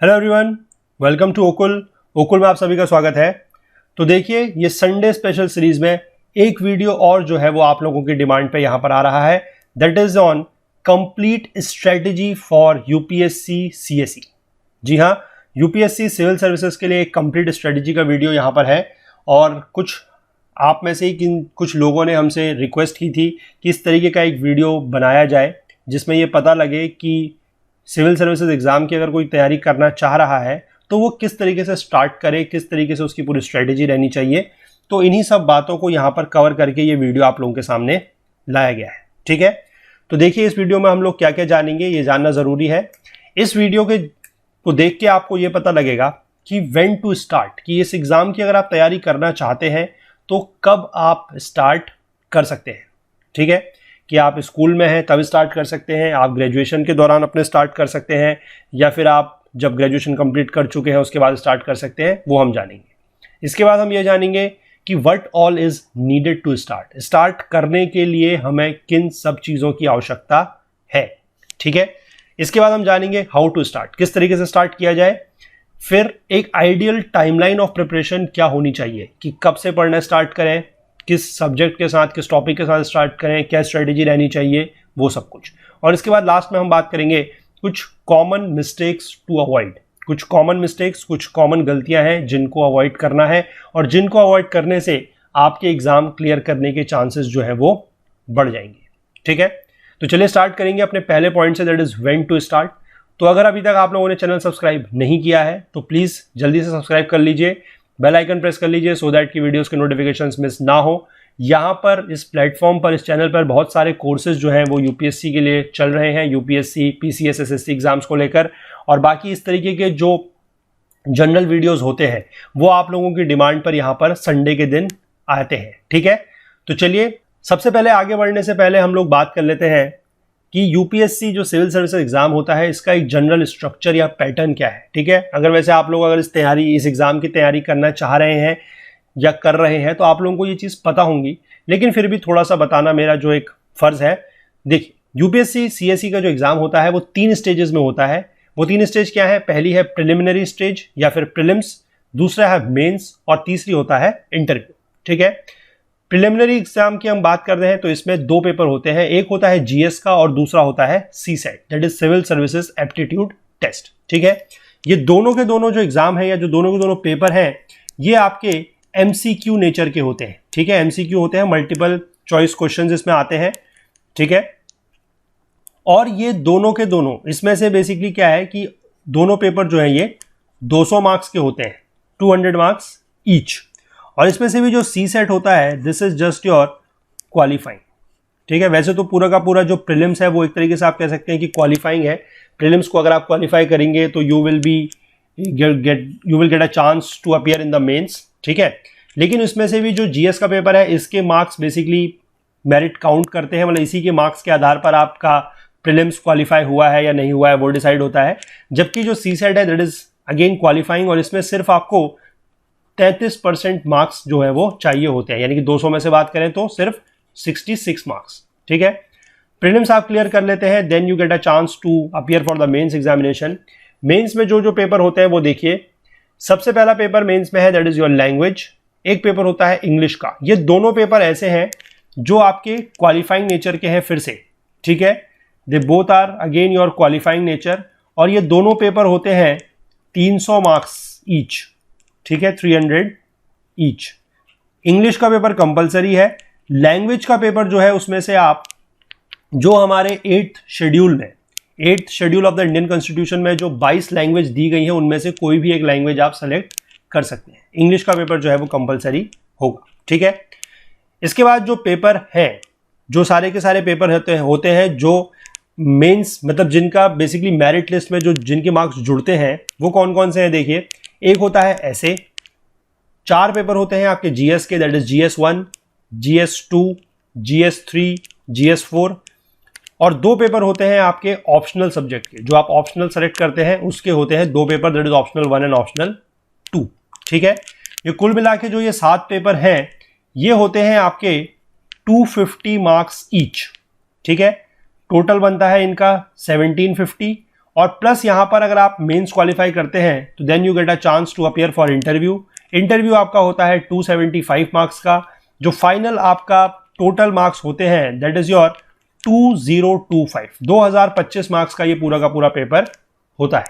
Hello everyone, welcome to ओकुल में आप सभी का स्वागत है। तो देखिए, ये संडे स्पेशल सीरीज में एक वीडियो और जो है वो आप लोगों की डिमांड पे यहाँ पर आ रहा है। That is on complete strategy for UPSC CSE. जी हाँ, यूपीएससी सिविल सर्विसेज के लिए एक कंप्लीट स्ट्रेटजी का वीडियो यहाँ पर है। और कुछ आप में से ही कुछ लोगों ने हमसे रिक्वेस्ट की थी कि इस तरीके का एक वीडियो बनाया जाए जिसमें ये पता लगे कि सिविल सर्विसेज एग्ज़ाम की अगर कोई तैयारी करना चाह रहा है तो वो किस तरीके से स्टार्ट करे, किस तरीके से उसकी पूरी स्ट्रेटेजी रहनी चाहिए। तो इन्हीं सब बातों को यहाँ पर कवर करके ये वीडियो आप लोगों के सामने लाया गया है। ठीक है, तो देखिए इस वीडियो में हम लोग क्या क्या जानेंगे, ये जानना ज़रूरी है। इस वीडियो को देख के आपको ये पता लगेगा कि व्हेन टू स्टार्ट, कि इस एग्ज़ाम की अगर आप तैयारी करना चाहते हैं तो कब आप स्टार्ट कर सकते हैं। ठीक है, कि आप स्कूल में हैं तब स्टार्ट कर सकते हैं, आप ग्रेजुएशन के दौरान अपने स्टार्ट कर सकते हैं, या फिर आप जब ग्रेजुएशन कंप्लीट कर चुके हैं उसके बाद स्टार्ट कर सकते हैं, वो हम जानेंगे। इसके बाद हम ये जानेंगे कि what all is needed to start करने के लिए हमें किन सब चीज़ों की आवश्यकता है। ठीक है, इसके बाद हम जानेंगे हाउ टू स्टार्ट, किस तरीके से स्टार्ट किया जाए। फिर एक आइडियल टाइमलाइन ऑफ प्रिपरेशन क्या होनी चाहिए, कि कब से पढ़ना स्टार्ट करें, किस सब्जेक्ट के साथ, किस टॉपिक के साथ स्टार्ट करें, क्या स्ट्रेटेजी रहनी चाहिए, वो सब कुछ। और इसके बाद लास्ट में हम बात करेंगे कुछ कॉमन मिस्टेक्स टू अवॉइड, कुछ कॉमन मिस्टेक्स, कुछ कॉमन गलतियां हैं जिनको अवॉइड करना है और जिनको अवॉइड करने से आपके एग्जाम क्लियर करने के चांसेस जो है वो बढ़ जाएंगे। ठीक है, तो चलिए स्टार्ट करेंगे अपने पहले पॉइंट से, that is when to start. तो अगर अभी तक आप लोगों ने चैनल सब्सक्राइब नहीं किया है तो प्लीज़ जल्दी से सब्सक्राइब कर लीजिए, बेल आइकन प्रेस कर लीजिए सो दैट कि वीडियोस के नोटिफिकेशंस मिस ना हो। यहाँ पर इस प्लेटफॉर्म पर, इस चैनल पर बहुत सारे कोर्सेज जो हैं वो यूपीएससी के लिए चल रहे हैं, यूपीएससी, पीसीएस, एसएससी एग्जाम्स को लेकर। और बाकी इस तरीके के जो जनरल वीडियोस होते हैं वो आप लोगों की डिमांड पर यहाँ पर संडे के दिन आते हैं। ठीक है, तो चलिए सबसे पहले आगे बढ़ने से पहले हम लोग बात कर लेते हैं कि यूपीएससी जो सिविल सर्विसेज एग्जाम होता है इसका एक जनरल स्ट्रक्चर या पैटर्न क्या है। ठीक है, अगर वैसे आप लोग अगर इस एग्जाम की तैयारी करना चाह रहे हैं या कर रहे हैं तो आप लोगों को ये चीज़ पता होंगी, लेकिन फिर भी थोड़ा सा बताना मेरा जो एक फ़र्ज़ है। देखिए, यूपीएससी सीएसई का जो एग्ज़ाम होता है वो 3 स्टेजेस में होता है। वो 3 स्टेज क्या है? पहली है प्रिलिमिनरी स्टेज या फिर प्रीलिम्स, दूसरा है मेंस और तीसरी होता है इंटरव्यू। ठीक है, प्रिलिमिनरी एग्जाम की हम बात कर रहे हैं तो इसमें 2 पेपर होते हैं, एक होता है जीएस का और दूसरा होता है CSAT, that is civil services aptitude test. ठीक है, ये दोनों के दोनों जो एग्जाम है या जो दोनों के दोनों पेपर हैं ये आपके एमसीक्यू नेचर के होते हैं। ठीक है, एमसीक्यू होते हैं, मल्टीपल चॉइस क्वेश्चंस इसमें आते हैं। ठीक है, और ये दोनों के दोनों इसमें से बेसिकली क्या है कि दोनों पेपर जो है ये 200 मार्क्स के होते हैं, 200 मार्क्स ईच। और इसमें से भी जो सी सेट होता है this is just your qualifying. ठीक है, वैसे तो पूरा का पूरा जो प्रीलिम्स है वो एक तरीके से आप कह सकते हैं कि क्वालिफाइंग है। प्रीलिम्स को अगर आप क्वालिफाई करेंगे तो you will get a chance to appear in the mains. ठीक है, लेकिन इसमें से भी जो जीएस का पेपर है इसके मार्क्स बेसिकली मेरिट काउंट करते हैं, मतलब इसी के मार्क्स के आधार पर आपका प्रीलिम्स क्वालिफाई हुआ है या नहीं हुआ है वो डिसाइड होता है। जबकि जो सी सेट है दैट इज अगेन क्वालिफाइंग, और इसमें सिर्फ आपको 33% मार्क्स जो है वो चाहिए होते हैं, यानी कि 200 में से बात करें तो सिर्फ 66 मार्क्स। ठीक है, प्रीलिम्स आप क्लियर कर लेते हैं then you get a chance to appear for the mains examination. Mains में जो पेपर होते हैं वो देखिए, सबसे पहला पेपर मेंस में है दैट इज योर लैंग्वेज, एक पेपर होता है इंग्लिश का। ये दोनों पेपर ऐसे हैं जो आपके क्वालिफाइंग नेचर के हैं फिर से। ठीक है, they both are again your qualifying nature, और ये दोनों पेपर होते हैं 300 मार्क्स ईच। ठीक है, 300 ईच। इंग्लिश का पेपर कंपलसरी है। लैंग्वेज का पेपर जो है उसमें से आप जो हमारे 8th schedule of the Indian constitution में जो 22 लैंग्वेज दी गई है उनमें से कोई भी एक लैंग्वेज आप सेलेक्ट कर सकते हैं। इंग्लिश का पेपर जो है वो कंपलसरी होगा। ठीक है, इसके बाद जो पेपर हैं, जो सारे के सारे पेपर होते हैं जो मेंस, मतलब जिनका बेसिकली मेरिट लिस्ट में जो जिनके मार्क्स जुड़ते हैं वो कौन कौन से हैं देखिए। एक होता है ऐसे, 4 पेपर होते हैं आपके जीएस के, that is GS1, GS2, GS3, GS4, और 2 पेपर होते हैं आपके ऑप्शनल सब्जेक्ट के, जो आप ऑप्शनल सेलेक्ट करते हैं उसके होते हैं 2 paper, that is optional 1 and optional 2। ठीक है, ये कुल मिला के जो ये 7 पेपर हैं ये होते हैं आपके 250 मार्क्स ईच। ठीक है, टोटल बनता है इनका 1750, और प्लस यहाँ पर अगर आप मेंस क्वालिफाई करते हैं तो then you get a chance to appear for interview. Interview आपका होता है 275 मार्क्स का, जो फाइनल आपका टोटल मार्क्स होते हैं दैट इज योर 2025 मार्क्स का ये पूरा का पूरा पेपर होता है।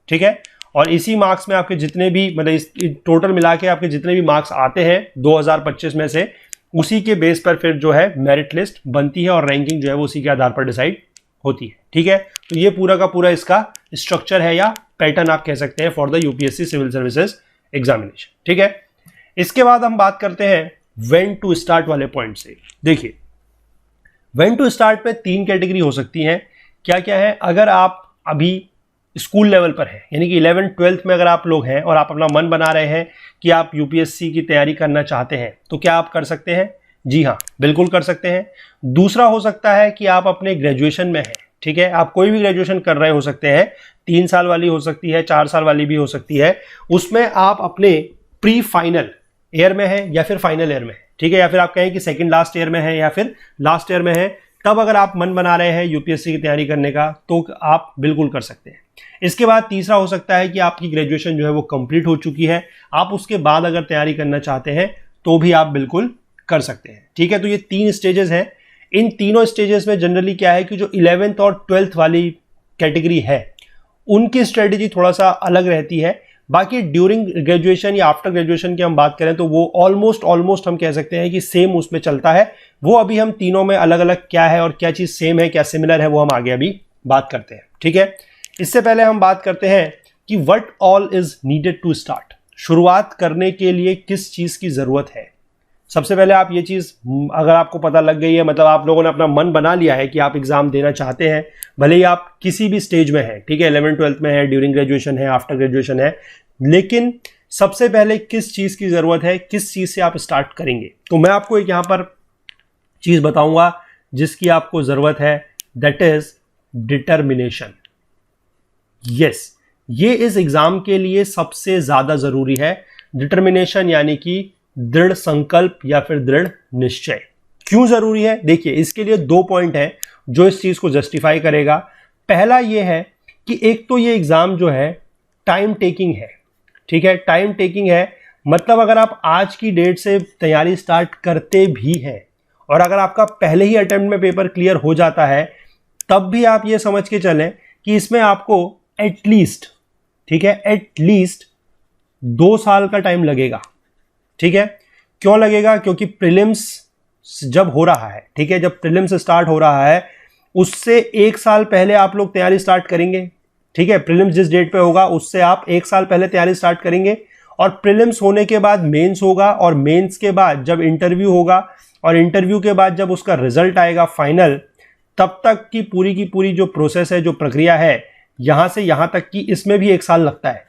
ठीक है, और इसी मार्क्स में आपके जितने भी मतलब इस टोटल मिला के आपके जितने भी मार्क्स आते हैं 2025 में से, उसी के बेस पर फिर जो है मेरिट लिस्ट बनती है और रैंकिंग जो है वो उसी के आधार पर डिसाइड होती है। ठीक है, तो ये पूरा का पूरा इसका स्ट्रक्चर है या पैटर्न आप कह सकते हैं for the UPSC civil services examination. ठीक है, इसके बाद हम बात करते हैं व्हेन टू स्टार्ट वाले पॉइंट से। देखिए, व्हेन टू स्टार्ट पे 3 कैटेगरी हो सकती हैं। क्या क्या है? अगर आप अभी स्कूल लेवल पर है, यानी कि 11th-12th में अगर आप लोग हैं और आप अपना मन बना रहे हैं कि आप यूपीएससी की तैयारी करना चाहते हैं, तो क्या आप कर सकते हैं? जी हाँ, बिल्कुल कर सकते हैं। दूसरा हो सकता है कि आप अपने ग्रेजुएशन में हैं। ठीक है, आप कोई भी ग्रेजुएशन कर रहे हो सकते हैं, 3 साल वाली हो सकती है, 4 साल वाली भी हो सकती है। उसमें आप अपने प्री फाइनल ईयर में है या फिर फाइनल ईयर में है। ठीक है, या फिर आप कहें कि सेकंड लास्ट ईयर में है या फिर लास्ट ईयर में है, तब अगर आप मन बना रहे हैं यूपीएससी की तैयारी करने का तो आप बिल्कुल कर सकते हैं। इसके बाद तीसरा हो सकता है कि आपकी ग्रेजुएशन जो है वो कंप्लीट हो चुकी है, आप उसके बाद अगर तैयारी करना चाहते हैं तो भी आप बिल्कुल कर सकते हैं। ठीक है, तो ये 3 स्टेजेस हैं। इन तीनों स्टेजेस में जनरली क्या है कि जो 11th और 12th वाली कैटेगरी है उनकी स्ट्रेटेजी थोड़ा सा अलग रहती है। बाकी ड्यूरिंग ग्रेजुएशन या आफ्टर ग्रेजुएशन की हम बात करें तो वो ऑलमोस्ट हम कह सकते हैं कि सेम उसमें चलता है। वो अभी हम तीनों में अलग अलग क्या है और क्या चीज़ सेम है क्या सिमिलर है वो हम आगे अभी बात करते हैं। ठीक है, इससे पहले हम बात करते हैं कि what all is needed to start. शुरुआत करने के लिए किस चीज़ की ज़रूरत है? सबसे पहले आप ये चीज़ अगर आपको पता लग गई है, मतलब आप लोगों ने अपना मन बना लिया है कि आप एग्ज़ाम देना चाहते हैं, भले ही आप किसी भी स्टेज में हैं। ठीक है, 11th-12th में है, ड्यूरिंग ग्रेजुएशन है, आफ्टर ग्रेजुएशन है, लेकिन सबसे पहले किस चीज़ की ज़रूरत है, किस चीज़ से आप स्टार्ट करेंगे? तो मैं आपको एक यहाँ पर चीज़ बताऊँगा जिसकी आपको ज़रूरत है, दैट इज़ डिटर्मिनेशन। यस, ये इस एग्ज़ाम के लिए सबसे ज़्यादा ज़रूरी है। डिटर्मिनेशन यानी कि दृढ़ संकल्प या फिर दृढ़ निश्चय। क्यों जरूरी है? देखिए, इसके लिए 2 पॉइंट हैं जो इस चीज को जस्टिफाई करेगा। पहला ये है कि एक तो ये एग्जाम जो है टाइम टेकिंग है। ठीक है, टाइम टेकिंग है मतलब अगर आप आज की डेट से तैयारी स्टार्ट करते भी हैं और अगर आपका पहले ही अटेम्प्ट में पेपर क्लियर हो जाता है, तब भी आप ये समझ के चलें कि इसमें आपको एटलीस्ट, ठीक है, एटलीस्ट 2 साल का टाइम लगेगा। ठीक है, क्यों लगेगा? क्योंकि प्रीलिम्स जब हो रहा है, ठीक है, जब प्रीलिम्स स्टार्ट हो रहा है उससे 1 साल पहले आप लोग तैयारी स्टार्ट करेंगे। ठीक है, प्रीलिम्स जिस डेट पे होगा उससे आप 1 साल पहले तैयारी स्टार्ट करेंगे और प्रीलिम्स होने के बाद मेंस होगा और मेंस के बाद जब इंटरव्यू होगा और इंटरव्यू के बाद जब उसका रिजल्ट आएगा फाइनल, तब तक की पूरी जो प्रोसेस है, जो प्रक्रिया है, यहां से यहां तक की इसमें भी 1 साल लगता है।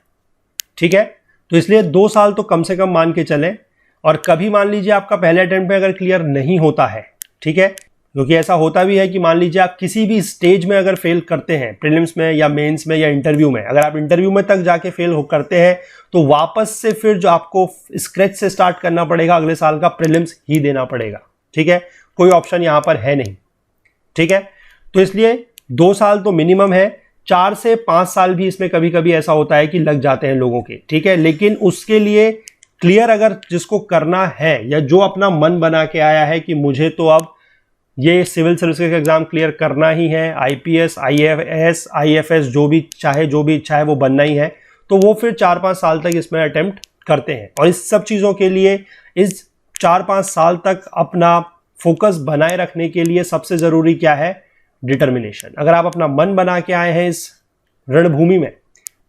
ठीक है, तो इसलिए 2 साल तो कम से कम मान के चलें। और कभी मान लीजिए आपका पहले अटेम्प्ट में अगर क्लियर नहीं होता है, ठीक है, क्योंकि ऐसा होता भी है कि मान लीजिए आप किसी भी स्टेज में अगर फेल करते हैं, प्रीलिम्स में या मेंस में या इंटरव्यू में, अगर आप इंटरव्यू में तक जाके फेल करते हैं तो वापस से फिर जो आपको स्क्रैच से स्टार्ट करना पड़ेगा, अगले साल का प्रीलिम्स ही देना पड़ेगा। ठीक है, कोई ऑप्शन यहां पर है नहीं। ठीक है, तो इसलिए 2 साल तो मिनिमम है। 4 से 5 साल भी इसमें कभी कभी ऐसा होता है कि लग जाते हैं लोगों के। ठीक है, लेकिन उसके लिए क्लियर अगर जिसको करना है या जो अपना मन बना के आया है कि मुझे तो अब ये सिविल सर्विसेज का एग्जाम क्लियर करना ही है, आईपीएस, आईएएस, आईएफएस जो भी इच्छा है वो बनना ही है, तो वो फिर 4-5 साल तक इसमें अटेम्प्ट करते हैं। और इस सब चीज़ों के लिए इस 4-5 साल तक अपना फोकस बनाए रखने के लिए सबसे ज़रूरी क्या है? डिटर्मिनेशन। अगर आप अपना मन बना के आए हैं इस रणभूमि में,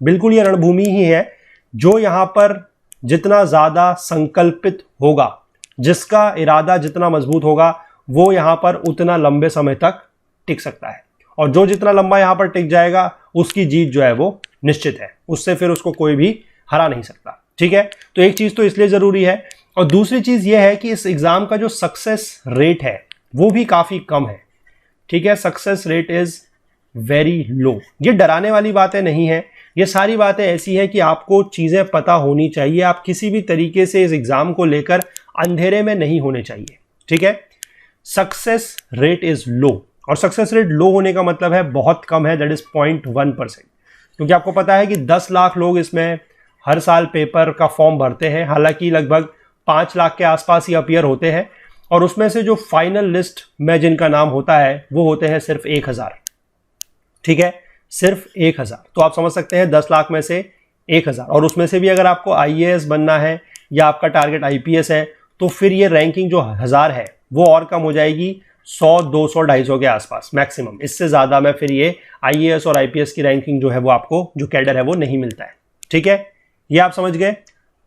बिल्कुल ये रणभूमि ही है जो यहाँ पर जितना ज़्यादा संकल्पित होगा, जिसका इरादा जितना मजबूत होगा, वो यहाँ पर उतना लंबे समय तक टिक सकता है। और जो जितना लंबा यहाँ पर टिक जाएगा उसकी जीत जो है वो निश्चित है, उससे फिर उसको कोई भी हरा नहीं सकता। ठीक है, तो एक चीज़ तो इसलिए ज़रूरी है। और दूसरी चीज़ ये है कि इस एग्ज़ाम का जो सक्सेस रेट है वो भी काफ़ी कम है। ठीक है, success rate is very low. ये डराने वाली बातें नहीं है, ये सारी बातें ऐसी है कि आपको चीज़ें पता होनी चाहिए। आप किसी भी तरीके से इस एग्ज़ाम को लेकर अंधेरे में नहीं होने चाहिए। ठीक है, सक्सेस रेट इज़ लो, और सक्सेस रेट लो होने का मतलब है बहुत कम है, दैट इज़ 0.1%। क्योंकि आपको पता है कि 10 लाख लोग इसमें हर साल पेपर का फॉर्म भरते हैं, हालांकि लगभग 5 लाख के आसपास ही अपीयर होते हैं, और उसमें से जो फाइनल लिस्ट में जिनका नाम होता है वो होते हैं सिर्फ 1000। ठीक है, सिर्फ 1000। तो आप समझ सकते हैं 10 लाख में से 1000, और उसमें से भी अगर आपको IAS बनना है या आपका टारगेट IPS है तो फिर ये रैंकिंग जो 1000 है वो और कम हो जाएगी 100, 200, 250 के आसपास मैक्सिमम। इससे ज़्यादा में फिर ये IAS और IPS की रैंकिंग जो है वो आपको जो कैडर है वो नहीं मिलता है। ठीक है, ये आप समझ गए।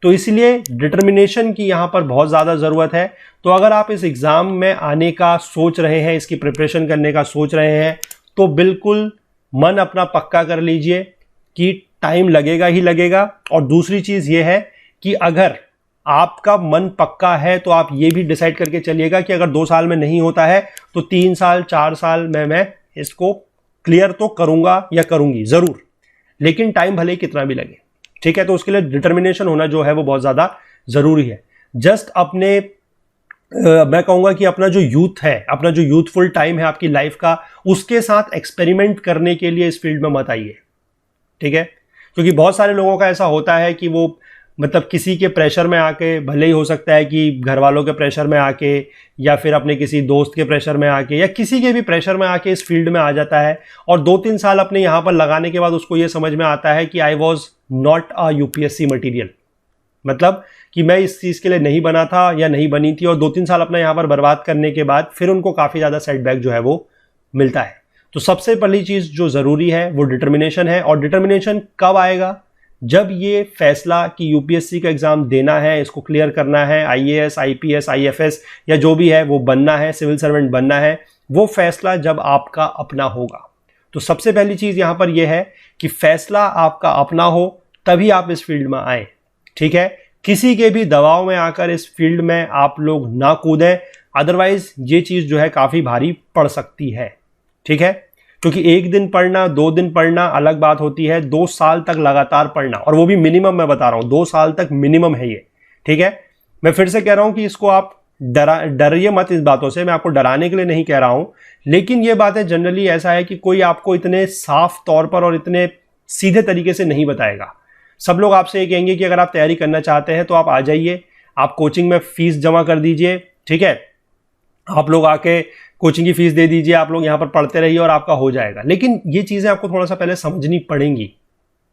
तो इसलिए डिटर्मिनेशन की यहाँ पर बहुत ज़्यादा ज़रूरत है। तो अगर आप इस एग्ज़ाम में आने का सोच रहे हैं, इसकी प्रिपरेशन करने का सोच रहे हैं, तो बिल्कुल मन अपना पक्का कर लीजिए कि टाइम लगेगा ही लगेगा। और दूसरी चीज़ ये है कि अगर आपका मन पक्का है तो आप ये भी डिसाइड करके चलिएगा कि अगर 2 साल में नहीं होता है तो 3 साल 4 साल में मैं इसको क्लियर तो करूंगा या करूंगी ज़रूर, लेकिन टाइम भले ही कितना भी लगे। ठीक है, तो उसके लिए डिटर्मिनेशन होना जो है वो बहुत ज़्यादा ज़रूरी है। जस्ट अपने मैं कहूँगा कि अपना जो यूथ है, अपना जो यूथफुल टाइम है आपकी लाइफ का, उसके साथ एक्सपेरिमेंट करने के लिए इस फील्ड में मत आइए। ठीक है, क्योंकि बहुत सारे लोगों का ऐसा होता है कि वो मतलब किसी के प्रेशर में आके, भले ही हो सकता है कि घर वालों के प्रेशर में आके या फिर अपने किसी दोस्त के प्रेशर में आके या किसी के भी प्रेशर में आके इस फील्ड में आ जाता है, और 2-3 साल अपने यहाँ पर लगाने के बाद उसको ये समझ में आता है कि I was not a UPSC material, मतलब कि मैं इस चीज़ के लिए नहीं बना था या नहीं बनी थी, और 2-3 साल अपना यहाँ पर बर्बाद करने के बाद फिर उनको काफ़ी ज़्यादा सेटबैक जो है वो मिलता है। तो सबसे पहली चीज़ जो ज़रूरी है वो डिटर्मिनेशन है। और डिटर्मिनेशन कब आएगा? जब ये फैसला कि UPSC का एग्ज़ाम देना है, इसको क्लियर करना है, IAS, IPS, IFS या जो भी है वो बनना है, सिविल सर्वेंट बनना है, वो फैसला जब आपका अपना होगा। तो सबसे पहली चीज़ यहाँ पर यह है कि फैसला आपका अपना हो तभी आप इस फील्ड में आए। ठीक है, किसी के भी दबाव में आकर इस फील्ड में आप लोग ना कूदें, अदरवाइज ये चीज़ जो है काफ़ी भारी पड़ सकती है। ठीक है, क्योंकि 1 दिन पढ़ना, 2 दिन पढ़ना अलग बात होती है, 2 साल तक लगातार पढ़ना, और वो भी मिनिमम मैं बता रहा हूं, 2 साल तक मिनिमम है ये। ठीक है, मैं फिर से कह रहा हूं कि इसको आप डरिए मत इस बातों से, मैं आपको डराने के लिए नहीं कह रहा हूं, लेकिन ये बातें जनरली ऐसा है कि कोई आपको इतने साफ तौर पर और इतने सीधे तरीके से नहीं बताएगा। सब लोग आपसे ये कहेंगे कि अगर आप तैयारी करना चाहते हैं तो आप आ जाइए, आप कोचिंग में फीस जमा कर दीजिए। ठीक है, आप लोग आके कोचिंग की फीस दे दीजिए, आप लोग यहाँ पर पढ़ते रहिए और आपका हो जाएगा। लेकिन ये चीज़ें आपको थोड़ा सा पहले समझनी पड़ेंगी।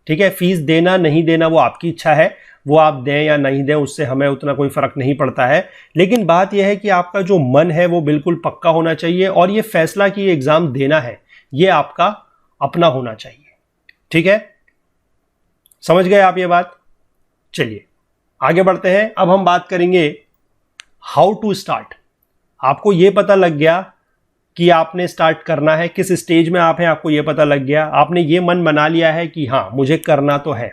ठीक है, फीस देना नहीं देना वो आपकी इच्छा है, वो आप दें या नहीं दें उससे हमें उतना कोई फर्क नहीं पड़ता है। लेकिन बात यह है कि आपका जो मन है वो बिल्कुल पक्का होना चाहिए, और ये फैसला कि ये एग्ज़ाम देना है ये आपका अपना होना चाहिए। ठीक है, समझ गए आप ये बात? चलिए आगे बढ़ते हैं। अब हम बात करेंगे हाउ टू स्टार्ट। आपको ये पता लग गया कि आपने स्टार्ट करना है, किस स्टेज में आप हैं आपको ये पता लग गया, आपने ये मन बना लिया है कि हाँ मुझे करना तो है।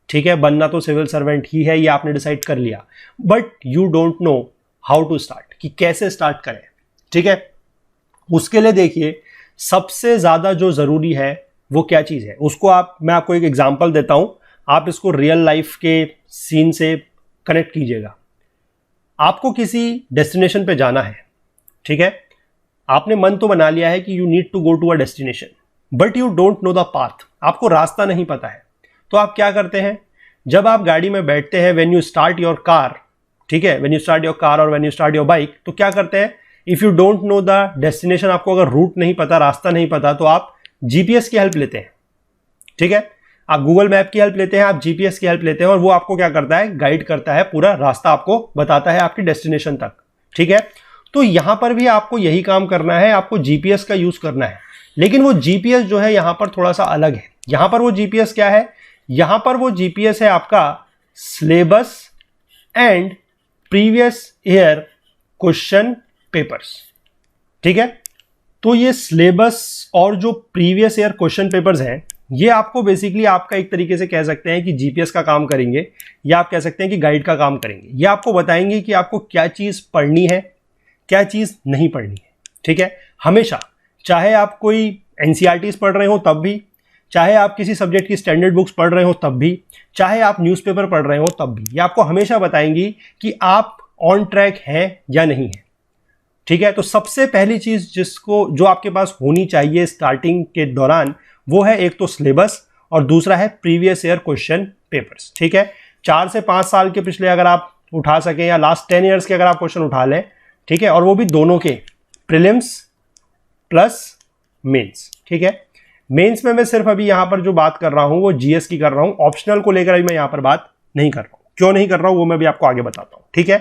ठीक है, बनना तो सिविल सर्वेंट ही है, ये आपने डिसाइड कर लिया, but you don't know how to start, कि कैसे स्टार्ट करें। ठीक है, उसके लिए देखिए सबसे ज़्यादा जो ज़रूरी है वो क्या चीज़ है, उसको मैं आपको एक एग्जाम्पल देता हूँ, आप इसको रियल लाइफ के सीन से कनेक्ट कीजिएगा। आपको किसी डेस्टिनेशन पे जाना है। ठीक है, आपने मन तो बना लिया है कि you need to go to a destination, but you don't know the path, आपको रास्ता नहीं पता है। तो आप क्या करते हैं, जब आप गाड़ी में बैठते हैं, when you start your car, ठीक है, when you start your car और when you start your bike, तो क्या करते हैं, if you don't know the destination, आपको अगर रूट नहीं पता, रास्ता नहीं पता, तो आप GPS की हेल्प लेते हैं। ठीक है, आप गूगल मैप की हेल्प लेते हैं, आप GPS की हेल्प लेते हैं, और वो आपको क्या करता है, गाइड करता है, पूरा रास्ता आपको बताता है आपकी डेस्टिनेशन तक। ठीक है, तो यहां पर भी आपको यही काम करना है, आपको GPS का यूज करना है। लेकिन वो GPS जो है यहां पर थोड़ा सा अलग है। यहां पर वो GPS क्या है, यहां पर वो GPS है आपका syllabus and previous year question papers. ठीक है, तो ये सिलेबस और जो प्रीवियस ईयर क्वेश्चन पेपर्स हैं, ये आपको बेसिकली आपका एक तरीके से कह सकते हैं कि GPS का काम करेंगे, या आप कह सकते हैं कि गाइड का काम करेंगे। ये आपको बताएंगे कि आपको क्या चीज़ पढ़नी है, क्या चीज़ नहीं पढ़नी है। ठीक है, हमेशा, चाहे आप कोई NCERTs पढ़ रहे हो तब भी, चाहे आप किसी सब्जेक्ट की स्टैंडर्ड बुक्स पढ़ रहे हो तब भी, चाहे आप न्यूज़पेपर पढ़ रहे हो तब भी, ये आपको हमेशा बताएंगी कि आप ऑन ट्रैक हैं या नहीं है। ठीक है, तो सबसे पहली चीज़ जो आपके पास होनी चाहिए स्टार्टिंग के दौरान, वो है एक तो सिलेबस और दूसरा है प्रीवियस ईयर क्वेश्चन पेपर्स। ठीक है, 4 से 5 साल के पिछले अगर आप उठा सकें या लास्ट 10 ईयर्स के अगर आप क्वेश्चन उठा लें, ठीक है, और वो भी दोनों के, प्रीलिम्स प्लस मेंस। ठीक है, मेंस में मैं सिर्फ अभी यहां पर जो बात कर रहा हूं वो जीएस की कर रहा हूं, ऑप्शनल को लेकर अभी मैं यहां पर बात नहीं कर रहा हूं। क्यों नहीं कर रहा हूं वो मैं भी आपको आगे बताता हूं। ठीक है,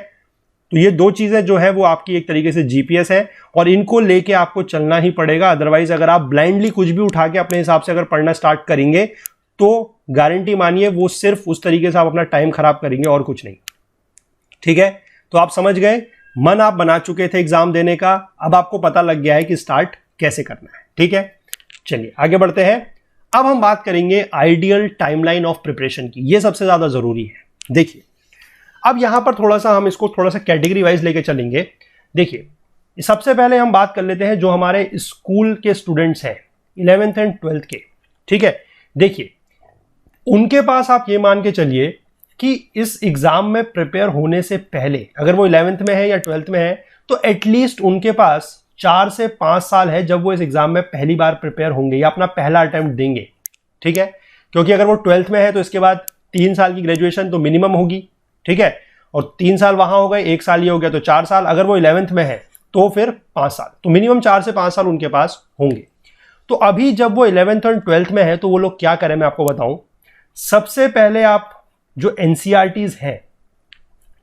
तो ये दो चीजें जो है वो आपकी एक तरीके से जीपीएस है और इनको लेके आपको चलना ही पड़ेगा। अदरवाइज अगर आप ब्लाइंडली कुछ भी उठा के अपने हिसाब से अगर पढ़ना स्टार्ट करेंगे तो गारंटी मानिए वो सिर्फ उस तरीके से आप अपना टाइम खराब करेंगे और कुछ नहीं। ठीक है, तो आप समझ गए, मन आप बना चुके थे एग्जाम देने का, अब आपको पता लग गया है कि स्टार्ट कैसे करना है। ठीक है, चलिए आगे बढ़ते हैं। अब हम बात करेंगे आइडियल टाइमलाइन ऑफ प्रिपरेशन की, ये सबसे ज्यादा जरूरी है। देखिए, अब यहां पर थोड़ा सा हम इसको थोड़ा सा कैटेगरी वाइज लेके चलेंगे। देखिए, सबसे पहले हम बात कर लेते हैं जो हमारे स्कूल के स्टूडेंट्स हैं 11th एंड 12th के। ठीक है, देखिए उनके पास आप ये मान के चलिए कि इस एग्जाम में प्रिपेयर होने से पहले, अगर वो 11th में है या 12th में है, तो एटलीस्ट उनके पास 4 से 5 साल है जब वो इस एग्जाम में पहली बार प्रिपेयर होंगे या अपना पहला अटेम्प्ट देंगे। ठीक है, क्योंकि अगर वो 12th में है तो इसके बाद 3 साल की ग्रेजुएशन तो मिनिमम होगी। ठीक है, और 3 साल वहां हो गए, 1 साल ये हो गया तो 4 साल। अगर वो 11th में है तो फिर 5 साल, तो मिनिमम 4 से 5 साल उनके पास होंगे। तो अभी जब वो 11th और 12th में है तो वो लोग क्या करें मैं आपको बताऊं। सबसे पहले आप जो एनसीईआरटीज हैं,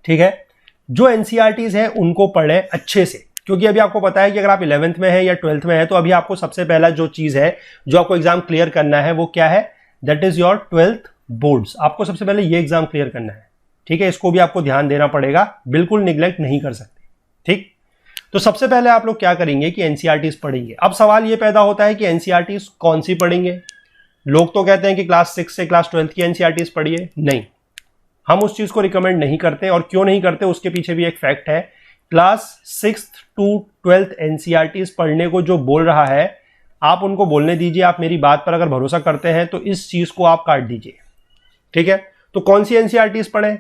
ठीक है, जो एनसीईआरटीज हैं उनको पढ़ें अच्छे से, क्योंकि अभी आपको पता है कि अगर आप 11th में है या 12th में है तो अभी आपको सबसे पहला जो चीज है जो आपको एग्जाम क्लियर करना है वो क्या है, that is your 12th boards. आपको सबसे पहले ये एग्जाम क्लियर करना है। ठीक है, इसको भी आपको ध्यान देना पड़ेगा, बिल्कुल निगलेक्ट नहीं कर सकते। ठीक, तो सबसे पहले आप लोग क्या करेंगे कि एनसीईआरटीज पढ़ेंगे। अब सवाल ये पैदा होता है कि एनसीईआरटीज कौन सी पढ़ेंगे। लोग तो कहते हैं कि क्लास 6 से क्लास 12th की एनसीईआरटीज पढ़िए, नहीं, हम उस चीज को रिकमेंड नहीं करते। और क्यों नहीं करते उसके पीछे भी एक फैक्ट है। Class 6th to 12th NCERTs पढ़ने को जो बोल रहा है आप उनको बोलने दीजिए। आप मेरी बात पर अगर भरोसा करते हैं तो इस चीज को आप काट दीजिए। ठीक है, तो कौन सी एनसीईआरटीज पढ़ें,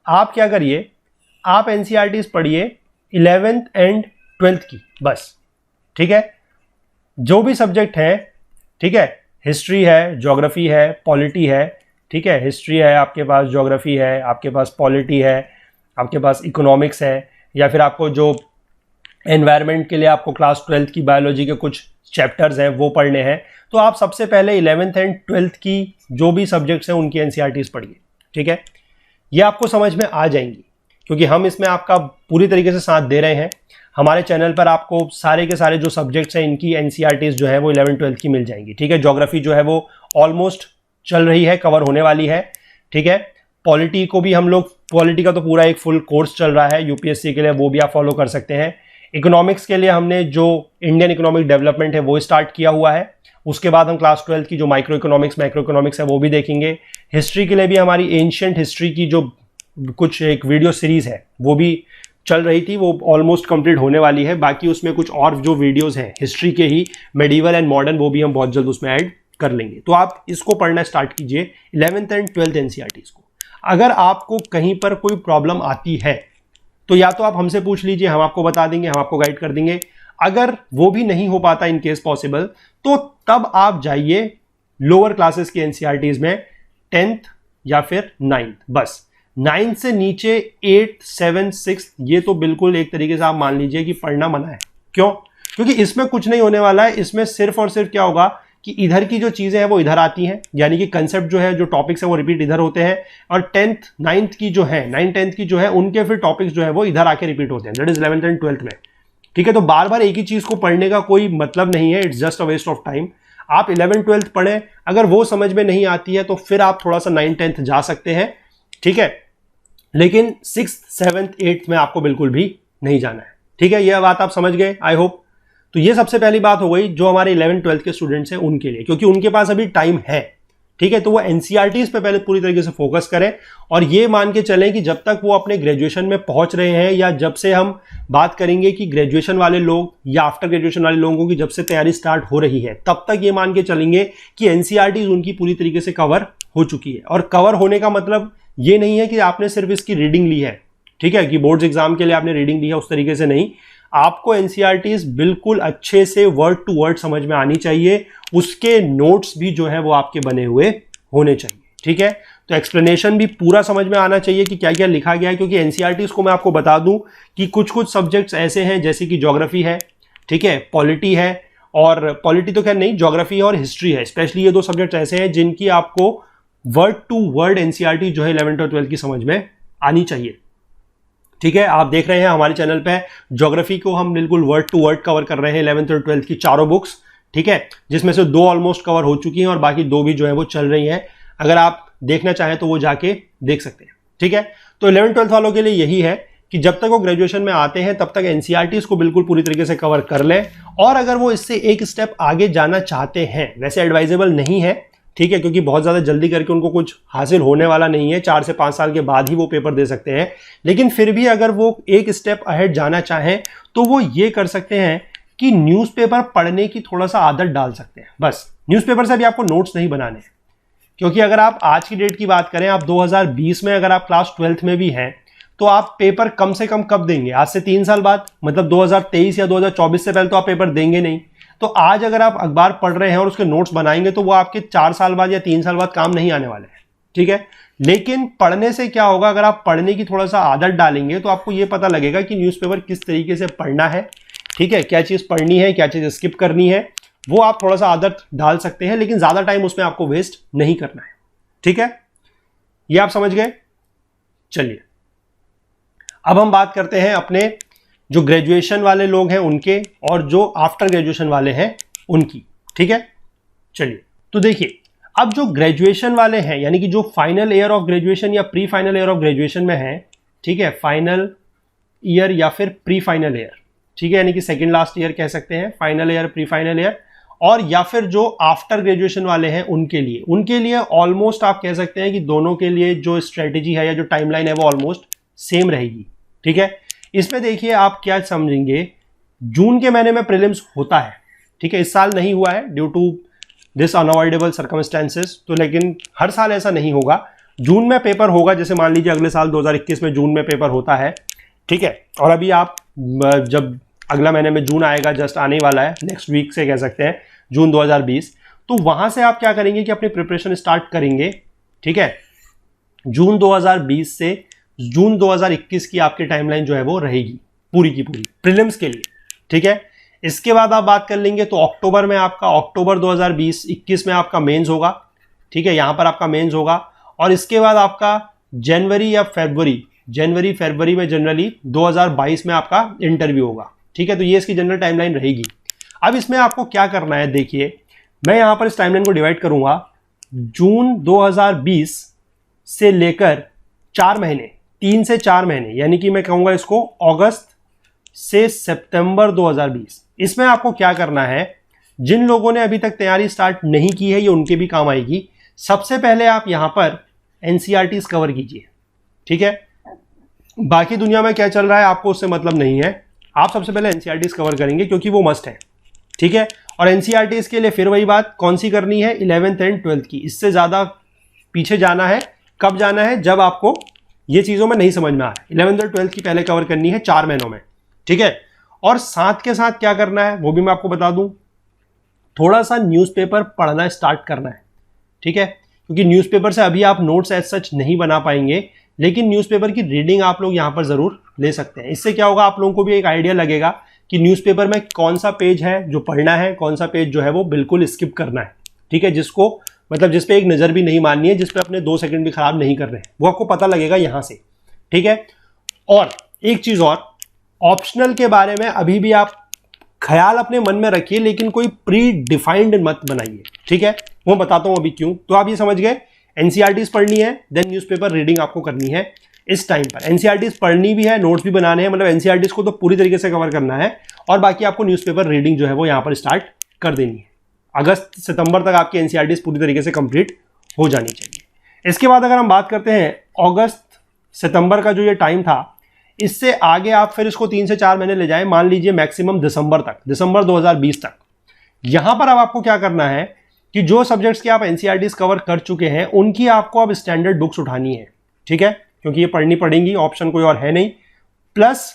आप क्या करिए, आप एनसीईआरटीज पढ़िए 11th एंड 12th की बस। ठीक है, जो भी सब्जेक्ट है, ठीक है, हिस्ट्री है, ज्योग्राफी है, पॉलिटी है। ठीक है, हिस्ट्री है आपके पास, ज्योग्राफी है आपके पास, पॉलिटी है आपके पास, इकोनॉमिक्स है, या फिर आपको जो एनवायरनमेंट के लिए आपको क्लास 12th की बायोलॉजी के कुछ चैप्टर्स हैं वो पढ़ने हैं। तो आप सबसे पहले 11th एंड 12th की जो भी सब्जेक्ट्स हैं उनकी एनसीईआरटीज पढ़िए। ठीक है, ये आपको समझ में आ जाएंगी क्योंकि हम इसमें आपका पूरी तरीके से साथ दे रहे हैं। हमारे चैनल पर आपको सारे के सारे जो सब्जेक्ट्स हैं इनकी एनसीईआरटीज जो है वो 11th 12th की मिल जाएंगी। ठीक है, ज्योग्राफी जो है वो ऑलमोस्ट चल रही है, कवर होने वाली है। ठीक है, पॉलिटी को भी हम लोग, पॉलिटी का तो पूरा एक फुल कोर्स चल रहा है यूपीएससी के लिए, वो भी आप फॉलो कर सकते हैं। इकोनॉमिक्स के लिए हमने जो इंडियन इकोनॉमिक डेवलपमेंट है वो स्टार्ट किया हुआ है। उसके बाद हम क्लास 12th की जो माइक्रो इकोनॉमिक्स है वो भी देखेंगे। हिस्ट्री के लिए भी हमारी एंशिएंट हिस्ट्री की जो कुछ एक वीडियो सीरीज है वो भी चल रही थी, वो ऑलमोस्ट कंप्लीट होने वाली है। बाकी उसमें कुछ और जो वीडियोस हैं हिस्ट्री के ही, मेडिवल एंड मॉडर्न, वो भी हम बहुत जल्द उसमें ऐड कर लेंगे। तो आप इसको पढ़ना स्टार्ट कीजिए 11th एंड 12th एनसीईआरटीज को। अगर आपको कहीं पर कोई प्रॉब्लम आती है तो या तो आप हमसे पूछ लीजिए, हम आपको बता देंगे, हम आपको गाइड कर देंगे। अगर वो भी नहीं हो पाता इन केस पॉसिबल, तो तब आप जाइए लोअर क्लासेस की एनसीईआरटीज में 10th या फिर 9th, बस 9th से नीचे 8th 7th 6th ये तो बिल्कुल एक तरीके से आप मान लीजिए कि पढ़ना मना है। क्यों? क्योंकि इसमें कुछ नहीं होने वाला है। इसमें सिर्फ और सिर्फ क्या होगा कि इधर की जो चीजें हैं वो इधर आती हैं, यानी कि कंसेप्ट जो है, जो टॉपिक्स है वो रिपीट इधर होते हैं, और 10th 9th की जो है, 9th 10th की जो है उनके फिर टॉपिक्स जो है वो इधर आके रिपीट होते हैं, that is 11th and 12th में। ठीक है, तो बार बार एक ही चीज को पढ़ने का कोई मतलब नहीं है, it's just a waste of time. आप 11th 12th पढ़ें, अगर वो समझ में नहीं आती है तो फिर आप थोड़ा सा 9th 10th जा सकते हैं। ठीक है, लेकिन 6th 7th 8th में आपको बिल्कुल भी नहीं जाना है। ठीक है, यह बात आप समझ गए आई होप। तो ये सबसे पहली बात हो गई जो हमारे 11th 12th के स्टूडेंट्स हैं उनके लिए, क्योंकि उनके पास अभी टाइम है। ठीक है, तो वो एनसीईआरटीज पे पहले पूरी तरीके से फोकस करें और ये मान के चलें कि जब तक वो अपने ग्रेजुएशन में पहुंच रहे हैं, या जब से हम बात करेंगे कि ग्रेजुएशन वाले लोग या आफ्टर ग्रेजुएशन वाले लोगों की जब से तैयारी स्टार्ट हो रही है, तब तक ये मान के चलेंगे कि एनसीईआरटीज उनकी पूरी तरीके से कवर हो चुकी है। और कवर होने का मतलब ये नहीं है कि आपने सिर्फ इसकी रीडिंग ली है, ठीक है, कि बोर्ड्स एग्जाम के लिए आपने रीडिंग ली है, उस तरीके से नहीं। आपको एनसीईआरटीज बिल्कुल अच्छे से वर्ड टू वर्ड समझ में आनी चाहिए, उसके नोट्स भी जो है वो आपके बने हुए होने चाहिए। ठीक है, तो एक्सप्लेनेशन भी पूरा समझ में आना चाहिए कि क्या क्या लिखा गया है, क्योंकि एनसीईआरटीज को मैं आपको बता दूं कि कुछ कुछ सब्जेक्ट्स ऐसे हैं जैसे कि ज्योग्राफी है, ठीक है, पॉलिटी है, और पॉलिटी तो खैर नहीं, ज्योग्राफी और हिस्ट्री है, स्पेशली ये दो सब्जेक्ट ऐसे हैं जिनकी आपको वर्ड टू वर्ड एनसीईआरटी जो है 11th और 12th की समझ में आनी चाहिए। ठीक है, आप देख रहे हैं हमारे चैनल पे ज्योग्राफी को हम बिल्कुल वर्ड टू वर्ड कवर कर रहे हैं 11th और 12th की चारों बुक्स, ठीक है, जिसमें से 2 ऑलमोस्ट कवर हो चुकी हैं और बाकी 2 भी जो है वो चल रही हैं। अगर आप देखना चाहें तो वो जाके देख सकते हैं। ठीक है, तो 11th 12th वालों के लिए यही है कि जब तक वो ग्रेजुएशन में आते हैं तब तक एनसीईआरटीज को बिल्कुल पूरी तरीके से कवर कर लें, और अगर वो इससे एक स्टेप आगे जाना चाहते हैं, वैसे एडवाइजेबल नहीं है, ठीक है, क्योंकि बहुत ज्यादा जल्दी करके उनको कुछ हासिल होने वाला नहीं है, 4 से 5 साल के बाद ही वो पेपर दे सकते हैं, लेकिन फिर भी अगर वो एक स्टेप अहेड जाना चाहें तो वो ये कर सकते हैं कि न्यूज़पेपर पढ़ने की थोड़ा सा आदत डाल सकते हैं। बस न्यूज़पेपर से भी आपको नोट्स नहीं बनाने हैं, क्योंकि अगर आप आज की डेट की बात करें, आप 2020 में अगर आप क्लास 12th में भी हैं तो आप पेपर कम से कम कब देंगे? आज से 3 साल बाद, मतलब 2023 या 2024 से पहले तो आप पेपर देंगे नहीं। तो आज अगर आप अखबार पढ़ रहे हैं और उसके नोट्स बनाएंगे तो वो आपके 4 साल बाद या 3 साल बाद काम नहीं आने वाले हैं। ठीक है, लेकिन पढ़ने से क्या होगा, अगर आप पढ़ने की थोड़ा सा आदत डालेंगे तो आपको ये पता लगेगा कि न्यूज़पेपर किस तरीके से पढ़ना है, ठीक है, क्या चीज पढ़नी है, क्या चीज स्किप करनी है, वो आप थोड़ा सा आदत डाल सकते हैं, लेकिन ज्यादा टाइम उसमें आपको वेस्ट नहीं करना है। ठीक है, ये आप समझ गए। चलिए अब हम बात करते हैं अपने जो ग्रेजुएशन वाले लोग हैं उनके, और जो आफ्टर ग्रेजुएशन वाले हैं उनकी। ठीक है, चलिए तो देखिए, अब जो ग्रेजुएशन वाले हैं, यानी कि जो फाइनल ईयर ऑफ ग्रेजुएशन या pre final year of graduation में हैं, ठीक है, फाइनल ईयर या फिर प्री फाइनल ईयर, ठीक है, यानी कि सेकेंड लास्ट ईयर कह सकते हैं, final year, pre final year, और या फिर जो आफ्टर ग्रेजुएशन वाले हैं उनके लिए ऑलमोस्ट आप कह सकते हैं कि दोनों के लिए जो स्ट्रेटेजी है या जो टाइमलाइन है वो ऑलमोस्ट सेम रहेगी। ठीक है, इसमें देखिए आप क्या समझेंगे, जून के महीने में प्रीलिम्स होता है, ठीक है, इस साल नहीं हुआ है due to this unavoidable circumstances, तो लेकिन हर साल ऐसा नहीं होगा, जून में पेपर होगा, जैसे मान लीजिए अगले साल 2021 में जून में पेपर होता है। ठीक है, और अभी आप जब अगला महीने में जून आएगा, जस्ट आने वाला है, नेक्स्ट वीक से कह सकते हैं, जून 2020, तो वहां से आप क्या करेंगे कि अपनी प्रिपरेशन स्टार्ट करेंगे। ठीक है, जून 2020 से जून 2021 की आपकी टाइमलाइन जो है वो रहेगी पूरी की पूरी प्रीलिम्स के लिए। ठीक है, इसके बाद आप बात कर लेंगे तो अक्टूबर में आपका, अक्टूबर 2020-21 में आपका मेंस होगा। ठीक है, यहां पर आपका मेंस होगा, और इसके बाद आपका जनवरी या फरवरी में जनरली 2022 में आपका इंटरव्यू होगा। ठीक है, तो ये इसकी जनरल टाइमलाइन रहेगी। अब इसमें आपको क्या करना है, देखिए मैं यहां पर इस टाइमलाइन को डिवाइड करूंगा, जून 2020 से लेकर 4 महीने, 3 से 4 महीने, यानी कि मैं कहूंगा इसको अगस्त से सितंबर 2020, इसमें आपको क्या करना है, जिन लोगों ने अभी तक तैयारी स्टार्ट नहीं की है ये उनके भी काम आएगी। सबसे पहले आप यहां पर एनसीईआरटीज कवर कीजिए। ठीक है, बाकी दुनिया में क्या चल रहा है आपको उससे मतलब नहीं है, आप सबसे पहले एनसीईआरटीज कवर करेंगे क्योंकि वो मस्ट है। ठीक है, और एनसीईआरटीज के लिए फिर वही बात, कौन सी करनी है, 11th एंड 12th की, इससे ज्यादा पीछे जाना है, कब जाना है, जब आपको ये चीजों में नहीं समझ में आ रहा है। 11th और 12th की पहले कवर करनी है 4 महीनों में। ठीक है, और साथ के साथ क्या करना है वो भी मैं आपको बता दूं, थोड़ा सा न्यूज़पेपर पढ़ना स्टार्ट करना है। ठीक है, क्योंकि न्यूज़पेपर से अभी आप नोट्स एज सच नहीं बना पाएंगे, लेकिन न्यूज़पेपर की रीडिंग आप लोग यहां पर जरूर ले सकते हैं। इससे क्या होगा, आप लोगों को भी एक आइडिया लगेगा कि न्यूज़पेपर में कौन सा पेज है जो पढ़ना है, कौन सा पेज जो है वो बिल्कुल स्किप करना है। ठीक है, जिसको मतलब जिस पे एक नजर भी नहीं मारनी है, जिस पे अपने 2 सेकंड भी खराब नहीं कर रहे हैं, वो आपको पता लगेगा यहां से। ठीक है, और एक चीज और, ऑप्शनल के बारे में अभी भी आप ख्याल अपने मन में रखिए, लेकिन कोई प्री डिफाइंड मत बनाइए। ठीक है, वो बताता हूं अभी क्यों। तो आप ये समझ गए, एनसीईआरटीज पढ़नी है, देन न्यूज़पेपर रीडिंग आपको करनी है इस टाइम पर। एनसीईआरटीज पढ़नी भी है, नोट्स भी बनाने हैं, मतलब एनसीईआरटीज को तो पूरी तरीके से कवर करना है, और बाकी आपको न्यूज़पेपर रीडिंग जो है वो यहां पर स्टार्ट कर देनी है। अगस्त सितंबर तक आपकी एनसीईआरटीज पूरी तरीके से कंप्लीट हो जानी चाहिए। इसके बाद अगर हम बात करते हैं अगस्त सितंबर का जो ये टाइम था, इससे आगे आप फिर इसको 3 से 4 महीने ले जाएं, मान लीजिए मैक्सिमम दिसंबर तक, दिसंबर 2020 तक। यहां पर अब आपको क्या करना है कि जो सब्जेक्ट्स के आप एनसीईआरटीज कवर कर चुके हैं उनकी आपको अब स्टैंडर्ड बुक्स उठानी है। ठीक है, क्योंकि ये पढ़नी पड़ेंगी, ऑप्शन कोई और है नहीं। प्लस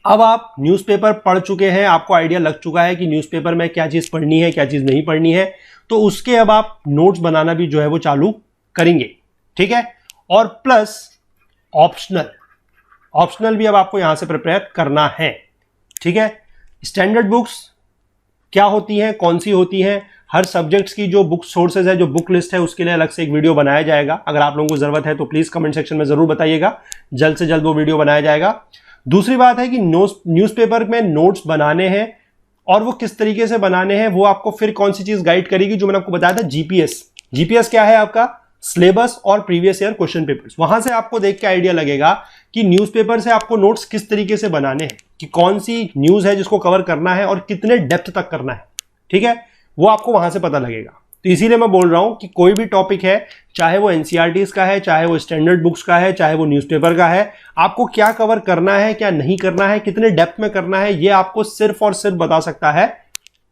अब आप न्यूज़पेपर पढ़ चुके हैं, आपको आइडिया लग चुका है कि न्यूज़पेपर में क्या चीज़ पढ़नी है क्या चीज़ नहीं पढ़नी है, तो उसके अब आप नोट्स बनाना भी जो है वो चालू करेंगे, ठीक है। और प्लस ऑप्शनल भी अब आपको यहां से प्रिपेयर करना है, ठीक है। स्टैंडर्ड बुक्स क्या होती हैं, कौन सी होती हैं, हर सब्जेक्ट्स की जो बुक सोर्सेज है, जो बुक लिस्ट है, उसके लिए अलग से एक वीडियो बनाया जाएगा। अगर आप लोगों को जरूरत है तो प्लीज कमेंट सेक्शन में जरूर बताइएगा, जल्द से जल्द वो वीडियो बनाया जाएगा। दूसरी बात है कि न्यूज़पेपर में नोट्स बनाने हैं और वो किस तरीके से बनाने हैं, वो आपको फिर कौन सी चीज गाइड करेगी, जो मैंने आपको बताया था जीपीएस क्या है, आपका सिलेबस और प्रीवियस ईयर क्वेश्चन पेपर्स। वहां से आपको देख के आइडिया लगेगा कि न्यूज़पेपर से आपको नोट्स किस तरीके से बनाने हैं, कि कौन सी न्यूज है जिसको कवर करना है और कितने डेप्थ तक करना है, ठीक है, वो आपको वहां से पता लगेगा। तो इसीलिए मैं बोल रहा हूं कि कोई भी टॉपिक है, चाहे वो एनसीईआरटीज का है, चाहे वो स्टैंडर्ड बुक्स का है, चाहे वो न्यूज़पेपर का है, आपको क्या कवर करना है क्या नहीं करना है, कितने डेप्थ में करना है, ये आपको सिर्फ और सिर्फ बता सकता है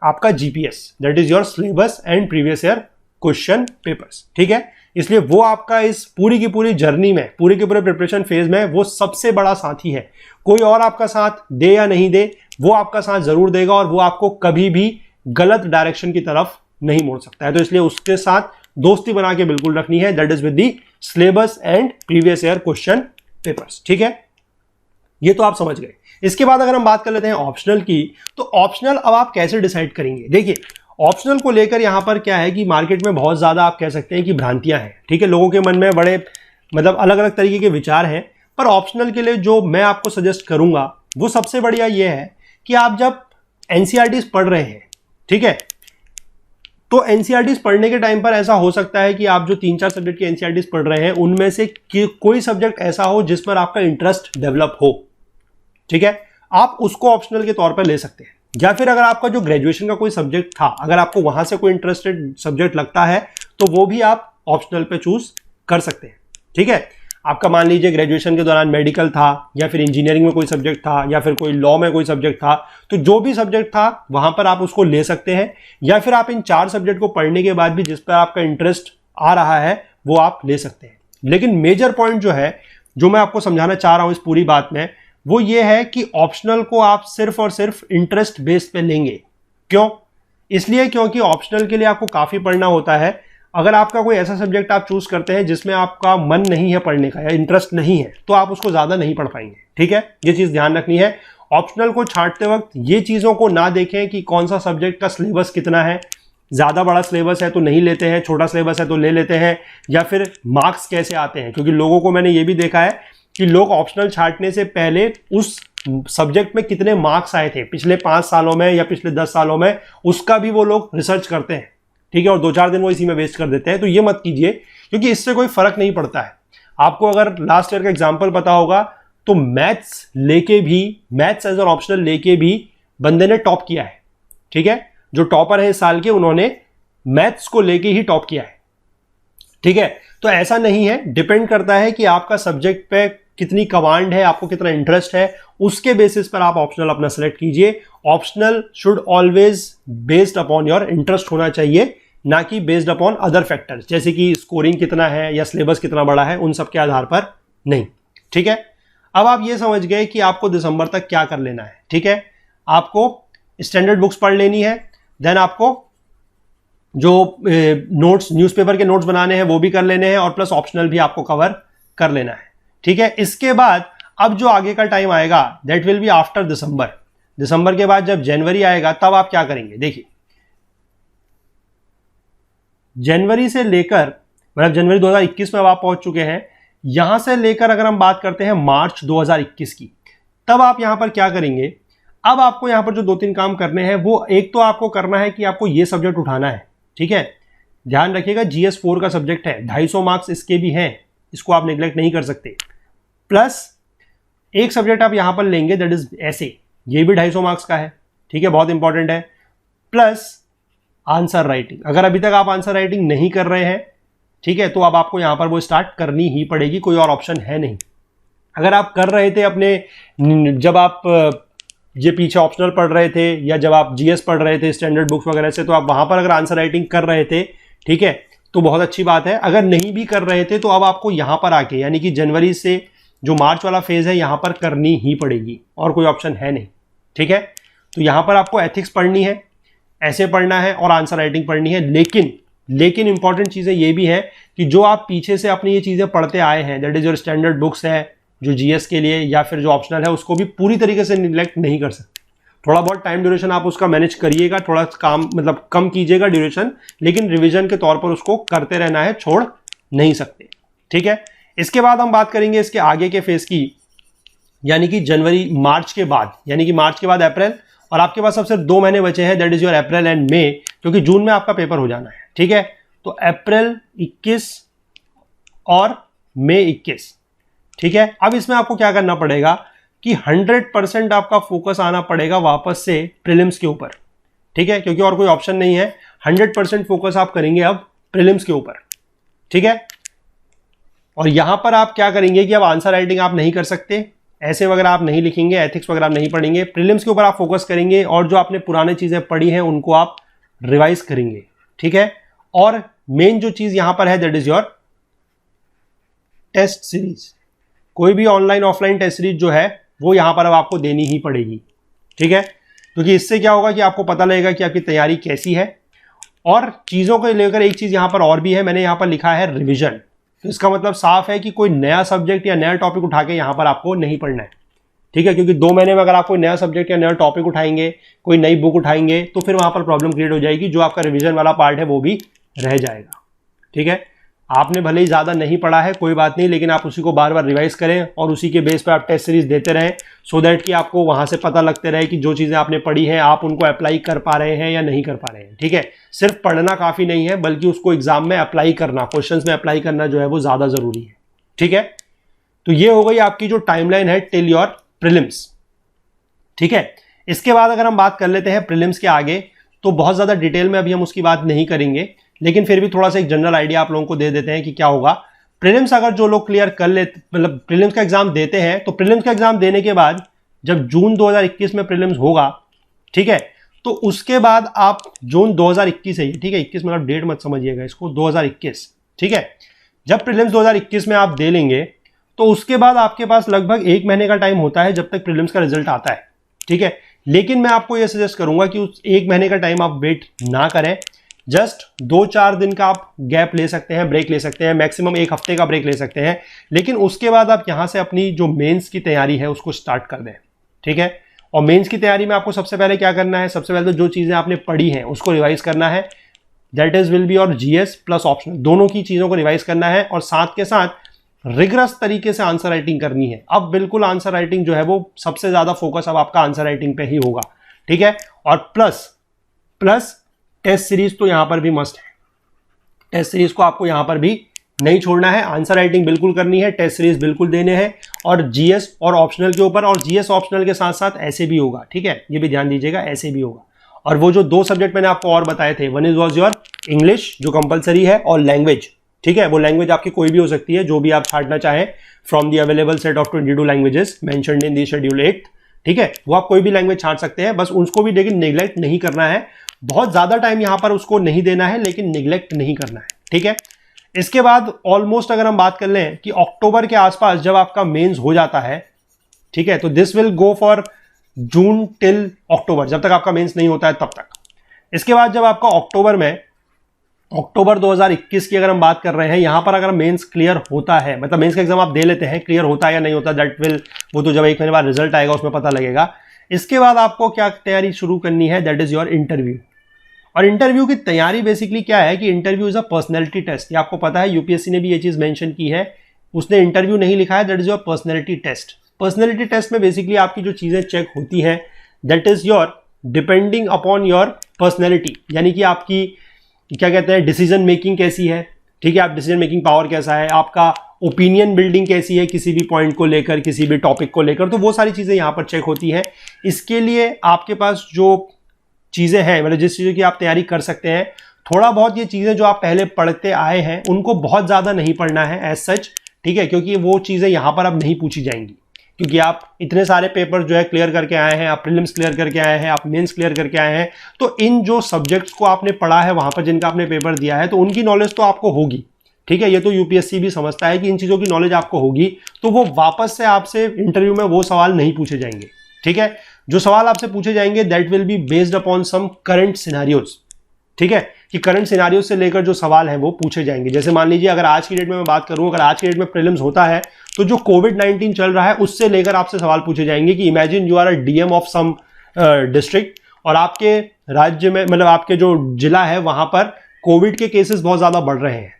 आपका GPS, that is your syllabus and previous year question papers, ठीक है। इसलिए वो आपका इस पूरी की पूरी जर्नी में, पूरे के पूरे प्रिपरेशन फेज में वो सबसे बड़ा साथी है। कोई और आपका साथ दे या नहीं दे, वो आपका साथ जरूर देगा और वो आपको कभी भी गलत डायरेक्शन की तरफ नहीं मोड़ सकता है। तो इसलिए उसके साथ दोस्ती बना के बिल्कुल रखनी है, that is with the syllabus and previous year question papers, ठीक है। ये तो आप समझ गए। इसके बाद अगर हम बात कर लेते हैं ऑप्शनल की, तो ऑप्शनल अब आप कैसे डिसाइड करेंगे। देखिए, ऑप्शनल को लेकर यहां पर क्या है कि मार्केट में बहुत ज्यादा आप कह सकते हैं कि भ्रांतियां हैं, ठीक है। लोगों के मन में बड़े मतलब अलग अलग तरीके के विचार हैं, पर ऑप्शनल के लिए जो मैं आपको सजेस्ट करूंगा वो सबसे बढ़िया ये है कि आप जब एनसीईआरटीज पढ़ रहे हैं, ठीक है, तो एनसीईआरटीज पढ़ने के टाइम पर ऐसा हो सकता है कि आप जो 3-4 सब्जेक्ट की एनसीईआरटीज पढ़ रहे हैं उनमें से कोई सब्जेक्ट ऐसा हो जिस पर आपका इंटरेस्ट डेवलप हो, ठीक है, आप उसको ऑप्शनल के तौर पर ले सकते हैं। या फिर अगर आपका जो ग्रेजुएशन का कोई सब्जेक्ट था, अगर आपको वहां से कोई इंटरेस्टेड सब्जेक्ट लगता है तो वो भी आप ऑप्शनल पे चूज कर सकते हैं, ठीक है। आपका मान लीजिए ग्रेजुएशन के दौरान मेडिकल था, या फिर इंजीनियरिंग में कोई सब्जेक्ट था, या फिर कोई लॉ में कोई सब्जेक्ट था, तो जो भी सब्जेक्ट था वहां पर आप उसको ले सकते हैं। या फिर आप इन 4 सब्जेक्ट को पढ़ने के बाद भी जिस पर आपका इंटरेस्ट आ रहा है वो आप ले सकते हैं। लेकिन मेजर पॉइंट जो है, जो मैं आपको समझाना चाह रहा हूं इस पूरी बात में, वो ये है कि ऑप्शनल को आप सिर्फ और सिर्फ इंटरेस्ट बेस पे लेंगे। क्यों? इसलिए क्योंकि ऑप्शनल के लिए आपको काफी पढ़ना होता है। अगर आपका कोई ऐसा सब्जेक्ट आप चूज करते हैं जिसमें आपका मन नहीं है पढ़ने का या इंटरेस्ट नहीं है, तो आप उसको ज्यादा नहीं पढ़ पाएंगे, ठीक है। ये चीज ध्यान रखनी है। ऑप्शनल को छांटते वक्त ये चीजों को ना देखें कि कौन सा सब्जेक्ट का सिलेबस कितना है, ज्यादा बड़ा सिलेबस है तो नहीं लेते हैं, छोटा सिलेबस है तो ले लेते हैं, या फिर मार्क्स कैसे आते हैं। क्योंकि लोगों को मैंने ये भी देखा है कि लोग ऑप्शनल छांटने से पहले उस सब्जेक्ट में कितने मार्क्स आए थे पिछले 5 सालों में या पिछले 10 सालों में, उसका भी वो लोग रिसर्च करते हैं, ठीक है, और 2-4 दिन वो इसी में वेस्ट कर देते हैं। तो ये मत कीजिए, क्योंकि इससे कोई फर्क नहीं पड़ता है। आपको अगर लास्ट ईयर का एग्जांपल पता होगा तो मैथ्स एज एन ऑप्शनल लेके भी बंदे ने टॉप किया है, ठीक है। जो टॉपर है इस साल के, उन्होंने मैथ्स को लेके ही टॉप किया है, ठीक है। तो ऐसा नहीं है, डिपेंड करता है कि आपका सब्जेक्ट पे कितनी कमांड है, आपको कितना इंटरेस्ट है, उसके बेसिस पर आप ऑप्शनल अपना सेलेक्ट कीजिए। Optional should always based upon your interest होना चाहिए, ना कि बेस्ड अपॉन अदर फैक्टर्स, जैसे कि स्कोरिंग कितना है या सिलेबस कितना बड़ा है, उन सब के आधार पर नहीं, ठीक है। अब आप ये समझ गए कि आपको दिसंबर तक क्या कर लेना है, ठीक है। आपको स्टैंडर्ड बुक्स पढ़ लेनी है, देन आपको जो नोट्स, न्यूज़पेपर के नोट्स बनाने हैं वो भी कर लेने हैं, और प्लस ऑप्शनल भी आपको कवर कर लेना है, ठीक है। इसके बाद अब जो आगे का टाइम आएगा that will be after December के बाद जब जनवरी आएगा तब आप क्या करेंगे। देखिए, जनवरी से लेकर, मतलब जनवरी 2021 में अब आप पहुंच चुके हैं, यहां से लेकर अगर हम बात करते हैं मार्च 2021 की, तब आप यहां पर क्या करेंगे। अब आपको यहां पर जो 2-3 काम करने हैं, वो एक तो आपको करना है कि आपको ये सब्जेक्ट उठाना है, ठीक है। ध्यान रखिएगा GS 4 का सब्जेक्ट है, 250 मार्क्स इसके भी हैं, इसको आप नेग्लेक्ट नहीं कर सकते। प्लस एक सब्जेक्ट आप यहां पर लेंगे दैट इज ऐसे, ये भी 250 मार्क्स का है, ठीक है, बहुत इंपॉर्टेंट है। प्लस आंसर राइटिंग, अगर अभी तक आप आंसर राइटिंग नहीं कर रहे हैं, ठीक है, तो अब आपको यहां पर वो स्टार्ट करनी ही पड़ेगी, कोई और ऑप्शन है नहीं। अगर आप कर रहे थे अपने, जब आप ये पीछे ऑप्शनल पढ़ रहे थे या जब आप GS पढ़ रहे थे स्टैंडर्ड बुक्स वगैरह से, तो आप वहां पर अगर आंसर राइटिंग कर रहे थे, ठीक है, तो बहुत अच्छी बात है। अगर नहीं भी कर रहे थे तो अब आपको यहां पर आके, यानी कि जनवरी से जो मार्च वाला फेज है यहाँ पर करनी ही पड़ेगी और कोई ऑप्शन है नहीं, ठीक है। तो यहाँ पर आपको एथिक्स पढ़नी है, ऐसे पढ़ना है और आंसर राइटिंग पढ़नी है। लेकिन इंपॉर्टेंट चीज़ें ये भी है कि जो आप पीछे से अपनी ये चीज़ें पढ़ते आए हैं, that is your standard books है जो जीएस के लिए या फिर जो ऑप्शनल है, उसको भी पूरी तरीके से निगलेक्ट नहीं कर सकते। थोड़ा बहुत टाइम ड्यूरेशन आप उसका मैनेज करिएगा, थोड़ा काम मतलब कम कीजिएगा ड्यूरेशन, लेकिन रिवीजन के तौर पर उसको करते रहना है, छोड़ नहीं सकते, ठीक है। इसके बाद हम बात करेंगे इसके आगे के फेज की, यानी कि मार्च के बाद अप्रैल, और आपके पास अब सिर्फ 2 महीने बचे हैं, that is your April and May, क्योंकि जून में आपका पेपर हो जाना है, ठीक है। तो अप्रैल 21 और मई 21, ठीक है। अब इसमें आपको क्या करना पड़ेगा कि 100% आपका फोकस आना पड़ेगा वापस से प्रीलिम्स के ऊपर, ठीक है, क्योंकि और कोई ऑप्शन नहीं है। 100% फोकस आप करेंगे अब प्रीलिम्स के ऊपर, ठीक है। और यहां पर आप क्या करेंगे कि अब आंसर राइटिंग आप नहीं कर सकते, ऐसे वगैरह आप नहीं लिखेंगे, एथिक्स वगैरह आप नहीं पढ़ेंगे, प्रीलिम्स के ऊपर आप फोकस करेंगे और जो आपने पुराने चीजें पढ़ी हैं उनको आप रिवाइज करेंगे, ठीक है। और मेन जो चीज यहां पर है that is your test series. कोई भी ऑनलाइन ऑफलाइन टेस्ट सीरीज जो है वो यहां पर अब आपको देनी ही पड़ेगी, ठीक है, क्योंकि इससे क्या होगा कि आपको पता लगेगा कि आपकी तैयारी कैसी है। और चीजों को लेकर एक चीज यहां पर और भी है, मैंने यहां पर लिखा है रिवीजन। तो इसका मतलब साफ है कि कोई नया सब्जेक्ट या नया टॉपिक उठा के यहां पर आपको नहीं पढ़ना है, ठीक है, क्योंकि 2 महीने में अगर आप कोई नया सब्जेक्ट या नया टॉपिक उठाएंगे, कोई नई बुक उठाएंगे, तो फिर वहां पर प्रॉब्लम क्रिएट हो जाएगी, जो आपका रिवीजन वाला पार्ट है वो भी रह जाएगा, ठीक है। आपने भले ही ज़्यादा नहीं पढ़ा है कोई बात नहीं, लेकिन आप उसी को बार बार रिवाइज करें और उसी के बेस पर आप टेस्ट सीरीज देते रहें, सो दैट कि आपको वहां से पता लगते रहे कि जो चीज़ें आपने पढ़ी हैं आप उनको अप्लाई कर पा रहे हैं या नहीं कर पा रहे हैं, ठीक है। सिर्फ पढ़ना काफ़ी नहीं है, बल्कि उसको एग्जाम में अप्लाई करना, क्वेश्चंस में अप्लाई करना जो है वो ज़्यादा ज़रूरी है, ठीक है। तो ये हो गई आपकी जो टाइमलाइन है टिल योर प्रीलिम्स, ठीक है। इसके बाद अगर हम बात कर लेते हैं प्रीलिम्स के आगे, तो बहुत ज़्यादा डिटेल में अभी हम उसकी बात नहीं करेंगे, लेकिन फिर भी थोड़ा सा एक जनरल आइडिया आप लोगों को दे देते हैं कि क्या होगा। प्रीलिम्स अगर जो लोग क्लियर कर लेते, मतलब प्रीलिम्स का एग्जाम देते हैं, तो प्रीलिम्स का एग्जाम देने के बाद जब जून 2021 में प्रीलिम्स होगा, ठीक है, तो उसके बाद आप जून 2021 है, ठीक है, 21 मतलब डेट मत समझिएगा इसको, 2021, ठीक है। जब प्रीलिम्स 2021 में आप दे लेंगे तो उसके बाद आपके पास लगभग 1 महीने का टाइम होता है जब तक प्रीलिम्स का रिजल्ट आता है, ठीक है। लेकिन मैं आपको यह सजेस्ट करूंगा कि उस 1 महीने का टाइम आप वेट ना करें, जस्ट 2-4 दिन का आप गैप ले सकते हैं, ब्रेक ले सकते हैं, मैक्सिमम 1 हफ्ते का ब्रेक ले सकते हैं, लेकिन उसके बाद आप यहां से अपनी जो मेंस की तैयारी है उसको स्टार्ट कर दें, ठीक है। और मेंस की तैयारी में आपको सबसे पहले क्या करना है, सबसे पहले तो जो चीजें आपने पढ़ी हैं उसको रिवाइज करना है, दैट इज विल बी और जीएस प्लस ऑप्शनल, दोनों की चीजों को रिवाइज करना है और साथ के साथ रिगरस तरीके से आंसर राइटिंग करनी है। अब बिल्कुल आंसर राइटिंग जो है वो सबसे ज्यादा फोकस अब आपका आंसर राइटिंग पे ही होगा, ठीक है। और प्लस टेस्ट सीरीज तो यहां पर भी मस्ट है, टेस्ट सीरीज को आपको यहां पर भी नहीं छोड़ना है, आंसर राइटिंग बिल्कुल करनी है, टेस्ट सीरीज बिल्कुल देने हैं, और जीएस और ऑप्शनल के ऊपर, और जीएस ऑप्शनल के साथ साथ ऐसे भी होगा, ठीक है, ये भी ध्यान दीजिएगा, ऐसे भी होगा। और वो जो 2 सब्जेक्ट मैंने आपको और बताए थे, one is was your English जो कंपलसरी है, और लैंग्वेज, ठीक है, वो लैंग्वेज आपकी कोई भी हो सकती है जो भी आप छांटना चाहें from the available set of 22 languages mentioned in the schedule 8, ठीक है, वो आप कोई भी लैंग्वेज छांट सकते हैं, बस उसको भी लेकिन निगलेक्ट नहीं करना है, बहुत ज्यादा टाइम यहां पर उसको नहीं देना है, लेकिन निगलेक्ट नहीं करना है, ठीक है। इसके बाद ऑलमोस्ट अगर हम बात कर लें कि अक्टूबर के आसपास जब आपका मेंस हो जाता है, ठीक है, तो this will go for June till October, जब तक आपका मेंस नहीं होता है तब तक। इसके बाद जब आपका अक्टूबर 2021 की अगर हम बात कर रहे हैं, यहां पर अगर मेंस क्लियर होता है, मतलब मेंस का एग्जाम आप दे लेते हैं, क्लियर होता है या नहीं होता दैट विल, वो तो जब 1 महीने बाद रिजल्ट आएगा उसमें पता लगेगा। इसके बाद आपको क्या तैयारी शुरू करनी है, दैट इज योर इंटरव्यू। और इंटरव्यू की तैयारी बेसिकली क्या है कि interview is a personality test, ये आपको पता है, यूपीएससी ने भी ये चीज मेंशन की है, उसने इंटरव्यू नहीं लिखा है, that is your personality test. Personality test में बेसिकली आपकी जो चीजें चेक होती हैं that is your depending upon your personality, यानी कि आपकी क्या कहते हैं डिसीजन मेकिंग कैसी है, ठीक है, आप डिसीजन मेकिंग पावर कैसा है, आपका ओपिनियन बिल्डिंग कैसी है किसी भी पॉइंट को लेकर, किसी भी टॉपिक को लेकर, तो वो सारी चीजें यहां पर चेक होती हैं। इसके लिए आपके पास जो चीजें हैं, मतलब जिस चीजों की आप तैयारी कर सकते हैं, थोड़ा बहुत ये चीजें जो आप पहले पढ़ते आए हैं उनको बहुत ज्यादा नहीं पढ़ना है एज सच, ठीक है, क्योंकि वो चीजें यहां पर अब नहीं पूछी जाएंगी, क्योंकि आप इतने सारे पेपर जो है क्लियर करके आए हैं, आप प्रीलिम्स क्लियर करके आए हैं, आप मेंस क्लियर करके आए हैं, तो इन जो सब्जेक्ट्स को आपने पढ़ा है वहां पर जिनका आपने पेपर दिया है, तो उनकी नॉलेज तो आपको होगी, ठीक है, ये तो यूपीएससी भी समझता है कि इन चीज़ों की नॉलेज आपको होगी, तो वो वापस से आपसे इंटरव्यू में वो सवाल नहीं पूछे जाएंगे। ठीक है, जो सवाल आपसे पूछे जाएंगे that will be based upon some current scenarios. ठीक है, कि करंट सिनेरियो से लेकर जो सवाल है वो पूछे जाएंगे। जैसे मान लीजिए अगर आज की डेट में मैं बात करूं, अगर आज की डेट में प्रीलिम्स होता है तो जो कोविड-19 चल रहा है उससे लेकर आपसे सवाल पूछे जाएंगे कि imagine you are a DM of some district और आपके राज्य में, मतलब आपके जो जिला है वहां पर कोविड के केसेस बहुत ज्यादा बढ़ रहे हैं।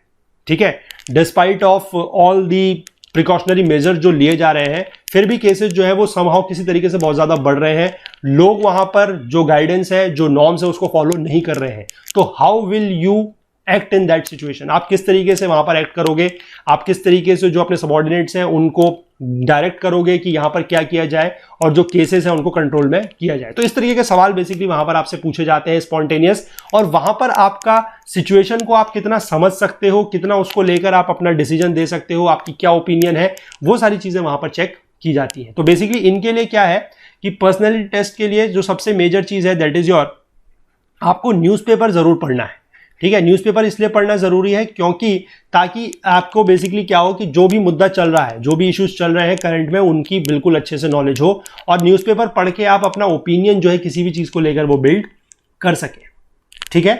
ठीक है, despite of all the precautionary major जो लिए जा रहे हैं, फिर भी केसेस जो है वो समहाउ किसी तरीके से बहुत ज्यादा बढ़ रहे हैं। लोग वहां पर जो गाइडेंस है, जो नॉर्म्स है, उसको फॉलो नहीं कर रहे हैं। तो how will you act in that situation? आप किस तरीके से वहां पर एक्ट करोगे? आप किस तरीके से जो अपने सबॉर्डिनेट्स हैं उनको डायरेक्ट करोगे कि यहां पर क्या किया जाए और जो केसेस हैं उनको कंट्रोल में किया जाए? तो इस तरीके के सवाल बेसिकली वहां पर आपसे पूछे जाते हैं स्पॉन्टेनियस, और वहां पर आपका सिचुएशन को आप कितना समझ सकते हो, कितना उसको लेकर आप अपना डिसीजन दे सकते हो, आपकी क्या ओपिनियन है, वो सारी चीजें वहां पर चेक की जाती हैं। तो बेसिकली इनके लिए क्या है कि पर्सनैलिटी टेस्ट के लिए जो सबसे मेजर चीज है दैट इज योर, आपको न्यूज़पेपर जरूर पढ़ना है। ठीक है, न्यूज़पेपर इसलिए पढ़ना जरूरी है क्योंकि ताकि आपको बेसिकली क्या हो कि जो भी मुद्दा चल रहा है, जो भी इश्यूज चल रहे हैं करंट में, उनकी बिल्कुल अच्छे से नॉलेज हो और न्यूज़पेपर पढ़ के आप अपना ओपिनियन जो है किसी भी चीज को लेकर वो बिल्ड कर सके। ठीक है,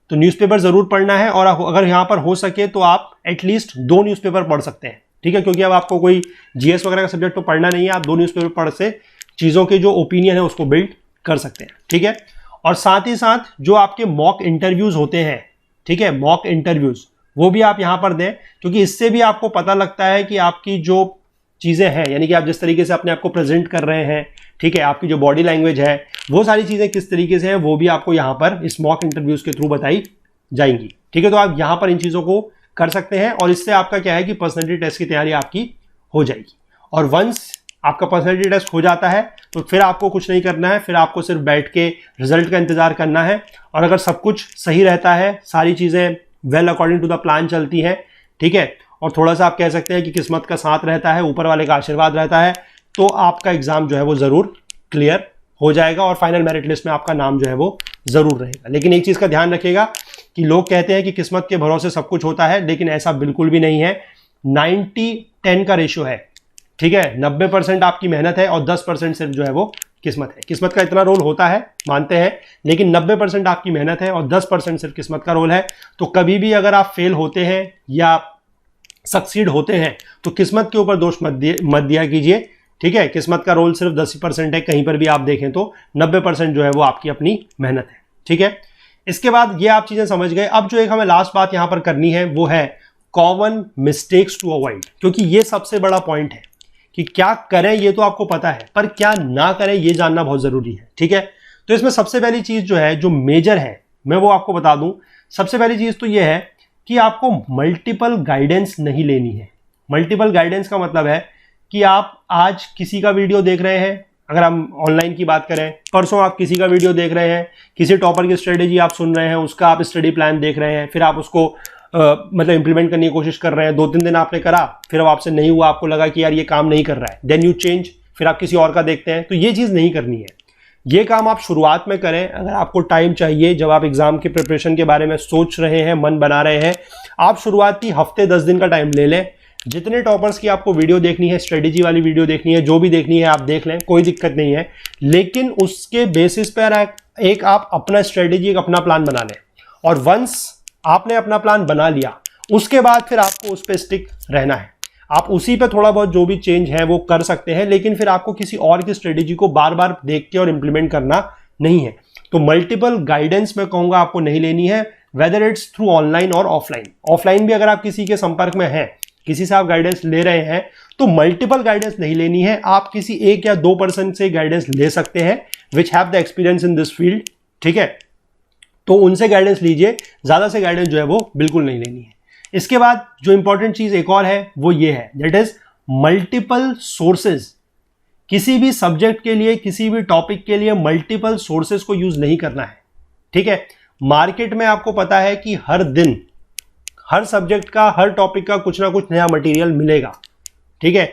तो न्यूज़पेपर जरूर पढ़ना है, और अगर यहां पर हो सके तो आप एटलीस्ट 2 न्यूज़पेपर पढ़ सकते हैं। ठीक है, क्योंकि अब आपको कोई जीएस वगैरह का सब्जेक्ट तो पढ़ना नहीं है, आप 2 न्यूज़पेपर पढ़ से चीजों के जो ओपिनियन है उसको बिल्ड कर सकते हैं। ठीक है, और साथ ही साथ जो आपके मॉक इंटरव्यूज होते हैं, ठीक है, मॉक इंटरव्यूज वो भी आप यहां पर दें, क्योंकि इससे भी आपको पता लगता है कि आपकी जो चीजें हैं, यानी कि आप जिस तरीके से अपने आप को प्रेजेंट कर रहे हैं, ठीक है, आपकी जो बॉडी लैंग्वेज है, वो सारी चीजें किस तरीके से हैं, वो भी आपको यहां पर इस मॉक इंटरव्यूज के थ्रू बताई जाएंगी। ठीक है, तो आप यहां पर इन चीजों को कर सकते हैं और इससे आपका क्या है कि पर्सनैलिटी टेस्ट की तैयारी आपकी हो जाएगी। और वंस आपका पर्सनैलिटी टेस्ट हो जाता है तो फिर आपको कुछ नहीं करना है, फिर आपको सिर्फ बैठ के रिजल्ट का इंतजार करना है। और अगर सब कुछ सही रहता है, सारी चीजें well according to the plan चलती हैं, ठीक है, और थोड़ा सा आप कह सकते हैं कि किस्मत का साथ रहता है, ऊपर वाले का आशीर्वाद रहता है, तो आपका एग्जाम जो है वो जरूर क्लियर हो जाएगा और फाइनल मेरिट लिस्ट में आपका नाम जो है वो जरूर रहेगा। लेकिन एक चीज का ध्यान रखिएगा कि लोग कहते हैं कि किस्मत के भरोसे सब कुछ होता है, लेकिन ऐसा बिल्कुल भी नहीं है। 90-10 का रेशियो है। ठीक है, 90% आपकी मेहनत है और 10% सिर्फ जो है वो किस्मत है। किस्मत का इतना रोल होता है, मानते हैं, लेकिन 90% आपकी मेहनत है और 10% सिर्फ किस्मत का रोल है। तो कभी भी अगर आप फेल होते हैं या सक्सीड होते हैं तो किस्मत के ऊपर दोष मत दिया कीजिए। ठीक है, किस्मत का रोल सिर्फ 10% है, कहीं पर भी आप देखें तो 90% जो है वो आपकी अपनी मेहनत है। ठीक है, इसके बाद ये आप चीजें समझ गए। अब जो एक हमें लास्ट बात यहां पर करनी है वो है कॉमन मिस्टेक्स टू अवॉइड, क्योंकि ये सबसे बड़ा पॉइंट है कि क्या करें ये तो आपको पता है, पर क्या ना करें ये जानना बहुत जरूरी है। ठीक है, तो इसमें सबसे पहली चीज जो है, जो मेजर है, मैं वो आपको बता दूं। सबसे पहली चीज तो ये है कि आपको मल्टीपल गाइडेंस नहीं लेनी है। मल्टीपल गाइडेंस का मतलब है कि आप आज किसी का वीडियो देख रहे हैं, अगर हम ऑनलाइन की बात करें, परसों आप किसी का वीडियो देख रहे हैं, किसी टॉपर की स्ट्रेटेजी आप सुन रहे हैं, उसका आप स्टडी प्लान देख रहे हैं, फिर आप उसको मतलब इंप्लीमेंट करने की कोशिश कर रहे हैं। 2-3 दिन आपने करा, फिर अब आपसे नहीं हुआ, आपको लगा कि यार ये काम नहीं कर रहा है, देन यू चेंज, फिर आप किसी और का देखते हैं। तो ये चीज़ नहीं करनी है। ये काम आप शुरुआत में करें। अगर आपको टाइम चाहिए, जब आप एग्जाम के प्रिपरेशन के बारे में सोच रहे हैं, मन बना रहे हैं, आप शुरुआती हफ्ते 10 दिन का टाइम ले लें। जितने टॉपर्स की आपको वीडियो देखनी है, स्ट्रेटेजी वाली वीडियो देखनी है, जो भी देखनी है आप देख लें, कोई दिक्कत नहीं है। लेकिन उसके बेसिस पर एक आप अपना स्ट्रेटेजी, एक अपना प्लान बना लें। और वंस आपने अपना प्लान बना लिया, उसके बाद फिर आपको उस पर स्टिक रहना है। आप उसी पे थोड़ा बहुत जो भी चेंज है वो कर सकते हैं, लेकिन फिर आपको किसी और की स्ट्रेटेजी को बार बार देख के और इंप्लीमेंट करना नहीं है। तो मल्टीपल गाइडेंस मैं कहूंगा आपको नहीं लेनी है, वेदर इट्स थ्रू ऑनलाइन और ऑफलाइन। ऑफलाइन भी अगर आप किसी के संपर्क में हैं, किसी से आप गाइडेंस ले रहे हैं, तो मल्टीपल गाइडेंस नहीं लेनी है। आप किसी 1 या 2% से गाइडेंस ले सकते हैं which have the experience in this field. ठीक है, तो उनसे गाइडेंस लीजिए, ज्यादा से गाइडेंस जो है वो बिल्कुल नहीं लेनी है। इसके बाद जो इंपॉर्टेंट चीज एक और है वो ये है, दैट इज मल्टीपल सोर्सेज। किसी भी सब्जेक्ट के लिए, किसी भी टॉपिक के लिए मल्टीपल सोर्सेज को यूज नहीं करना है। ठीक है, मार्केट में आपको पता है कि हर दिन हर सब्जेक्ट का, हर टॉपिक का कुछ ना कुछ नया मटेरियल मिलेगा। ठीक है,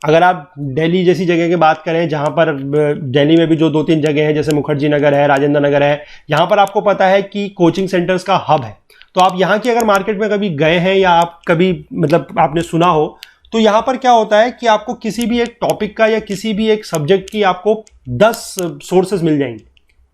अगर आप दिल्ली जैसी जगह की बात करें, जहां पर दिल्ली में भी जो 2-3 जगह हैं, जैसे मुखर्जी नगर है, राजेंद्र नगर है, यहां पर आपको पता है कि कोचिंग सेंटर्स का हब है। तो आप यहाँ की अगर मार्केट में कभी गए हैं या आप कभी मतलब आपने सुना हो, तो यहाँ पर क्या होता है कि आपको किसी भी एक टॉपिक का या किसी भी एक सब्जेक्ट की आपको 10 सोर्सेज मिल जाएंगे,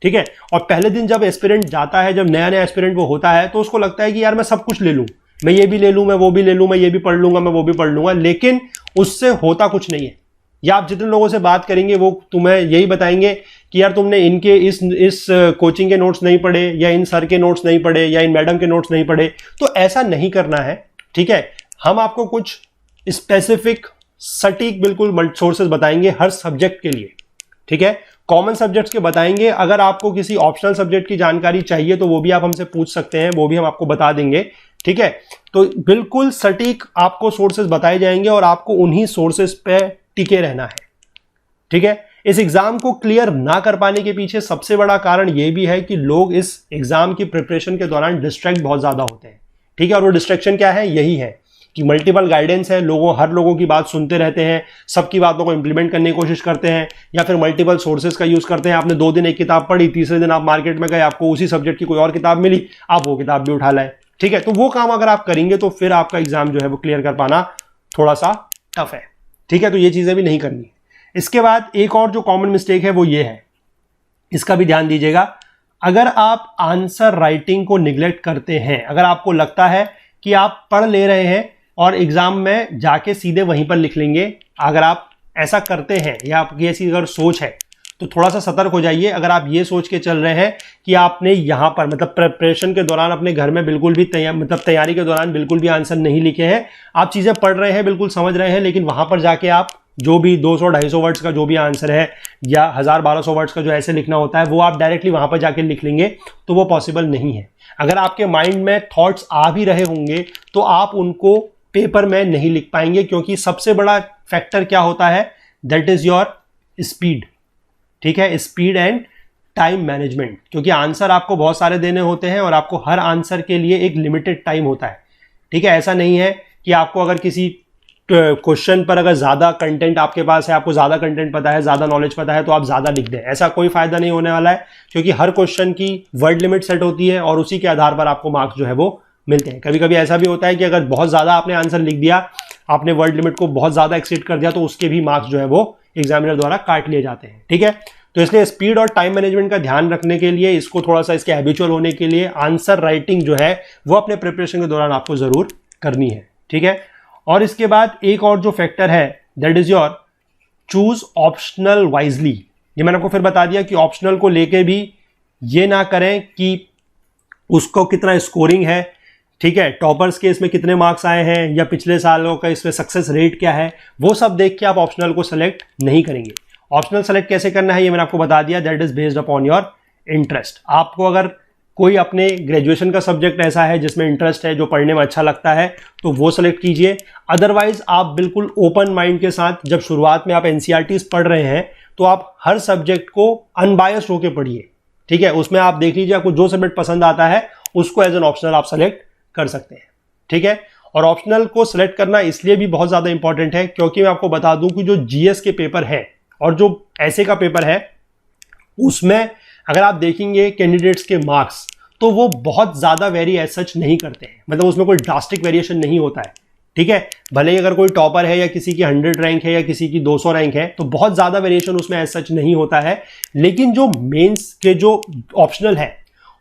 ठीक है। और पहले दिन जब एस्पिरेंट जाता है, जब नया नया एस्पिरेंट वो होता है, तो उसको लगता है कि यार मैं सब कुछ ले लूँ, मैं ये भी ले लूँ, मैं वो भी ले लूँ, मैं ये भी पढ़ लूंगा, मैं वो भी पढ़ लूंगा, लेकिन उससे होता कुछ नहीं है। या आप जितने लोगों से बात करेंगे वो तुम्हें यही बताएंगे कि यार तुमने इनके इस कोचिंग के नोट्स नहीं पढ़े, या इन सर के नोट्स नहीं पढ़े, या इन मैडम के नोट्स नहीं पढ़े। तो ऐसा नहीं करना है, ठीक है। हम आपको कुछ स्पेसिफिक सटीक बिल्कुल सोर्सेज बताएंगे हर सब्जेक्ट के लिए, ठीक है। कॉमन सब्जेक्ट्स के बताएंगे। अगर आपको किसी ऑप्शनल सब्जेक्ट की जानकारी चाहिए तो वो भी आप हमसे पूछ सकते हैं, वो भी हम आपको बता देंगे, ठीक है। तो बिल्कुल सटीक आपको सोर्सेज बताए जाएंगे और आपको उन्हीं सोर्सेज पे टिके रहना है, ठीक है। इस एग्जाम को क्लियर ना कर पाने के पीछे सबसे बड़ा कारण यह भी है कि लोग इस एग्जाम की प्रिपरेशन के दौरान डिस्ट्रैक्ट बहुत ज्यादा होते हैं, ठीक है। और वो डिस्ट्रैक्शन क्या है, यही है कि मल्टीपल गाइडेंस है, हर लोगों की बात सुनते रहते हैं, सबकी बातों को इंप्लीमेंट करने की कोशिश करते हैं, या फिर मल्टीपल सोर्सेज का यूज करते हैं। आपने 2 दिन एक किताब पढ़ी, तीसरे दिन आप मार्केट में गए, आपको उसी सब्जेक्ट की कोई और किताब मिली, आप वो किताब भी उठा लाए, ठीक है। तो वो काम अगर आप करेंगे तो फिर आपका एग्जाम जो है वो क्लियर कर पाना थोड़ा सा टफ है, ठीक है। तो ये चीजें भी नहीं करनी है। इसके बाद एक और जो कॉमन मिस्टेक है वो ये है, इसका भी ध्यान दीजिएगा। अगर आप आंसर राइटिंग को निग्लेक्ट करते हैं, अगर आपको लगता है कि आप पढ़ ले रहे हैं और एग्जाम में जाके सीधे वहीं पर लिख लेंगे, अगर आप ऐसा करते हैं या आपकी ऐसी अगर सोच है तो थोड़ा सा सतर्क हो जाइए। अगर आप ये सोच के चल रहे हैं कि आपने यहां पर मतलब प्रिपरेशन के दौरान अपने घर में बिल्कुल भी तैयारी के दौरान बिल्कुल भी आंसर नहीं लिखे हैं, आप चीजें पढ़ रहे हैं, बिल्कुल समझ रहे हैं, लेकिन वहां पर जाके आप जो भी 200-250 वर्ड्स का जो भी आंसर है या 1000-1200 वर्ड्स का जो ऐसे लिखना होता है वो आप डायरेक्टली वहां पर जाके लिख लेंगे, तो वो पॉसिबल नहीं है। अगर आपके माइंड में थॉट्स आ भी रहे होंगे तो आप उनको पेपर में नहीं लिख पाएंगे, क्योंकि सबसे बड़ा फैक्टर क्या होता है, दैट इज योर स्पीड, ठीक है। स्पीड एंड टाइम मैनेजमेंट, क्योंकि आंसर आपको बहुत सारे देने होते हैं और आपको हर आंसर के लिए एक लिमिटेड टाइम होता है, ठीक है। ऐसा नहीं है कि आपको अगर किसी क्वेश्चन पर अगर ज्यादा कंटेंट आपके पास है, आपको ज्यादा कंटेंट पता है, ज्यादा नॉलेज पता है, तो आप ज्यादा लिख दें, ऐसा कोई फायदा नहीं होने वाला है, क्योंकि हर क्वेश्चन की वर्ड लिमिट सेट होती है और उसी के आधार पर आपको मार्क्स जो है वो मिलते हैं। कभी कभी ऐसा भी होता है कि अगर बहुत ज्यादा आपने आंसर लिख दिया, आपने वर्ड लिमिट को बहुत ज्यादा एक्सीड कर दिया, तो उसके भी मार्क्स जो है वो एग्जामिनर द्वारा काट लिए जाते हैं, ठीक है। तो इसलिए स्पीड और टाइम मैनेजमेंट का ध्यान रखने के लिए, इसको थोड़ा सा इसके हैबिचुअल होने के लिए आंसर राइटिंग जो है वो अपने प्रिपरेशन के दौरान आपको जरूर करनी है, ठीक है। और इसके बाद एक और जो फैक्टर है, that is your choose optional wisely. ये मैंने आपको फिर बता दिया कि ऑप्शनल को लेके भी ये ना करें कि उसको कितना स्कोरिंग है, ठीक है, टॉपर्स के इसमें कितने मार्क्स आए हैं या पिछले सालों का इसमें सक्सेस रेट क्या है, वो सब देख के आप ऑप्शनल को सेलेक्ट नहीं करेंगे। ऑप्शनल सेलेक्ट कैसे करना है ये मैंने आपको बता दिया, that is based upon your interest. आपको अगर कोई अपने ग्रेजुएशन का सब्जेक्ट ऐसा है जिसमें इंटरेस्ट है, जो पढ़ने में अच्छा लगता है, तो वो सेलेक्ट कीजिए। अदरवाइज आप बिल्कुल ओपन माइंड के साथ, जब शुरुआत में आप एनसीईआरटीज पढ़ रहे हैं तो आप हर सब्जेक्ट को अनबायस्ड होकर पढ़िए, ठीक है। उसमें आप देख लीजिए आपको जो सब्जेक्ट पसंद आता है उसको एज एन ऑप्शनल आप सेलेक्ट कर सकते हैं, ठीक है। और ऑप्शनल को सिलेक्ट करना इसलिए भी बहुत ज्यादा इंपॉर्टेंट है क्योंकि मैं आपको बता दूं कि जो जीएस के पेपर है और जो ऐसे का पेपर है, उसमें अगर आप देखेंगे कैंडिडेट्स के मार्क्स, तो वो बहुत ज्यादा वेरी एज सच नहीं करते हैं, मतलब उसमें कोई ड्रास्टिक वेरिएशन नहीं होता है, ठीक है। भले ही अगर कोई टॉपर है या किसी की 100 रैंक है या किसी की 200 रैंक है, तो बहुत ज्यादा वेरिएशन उसमें एज सच नहीं होता है। लेकिन जो मेंस के जो ऑप्शनल है,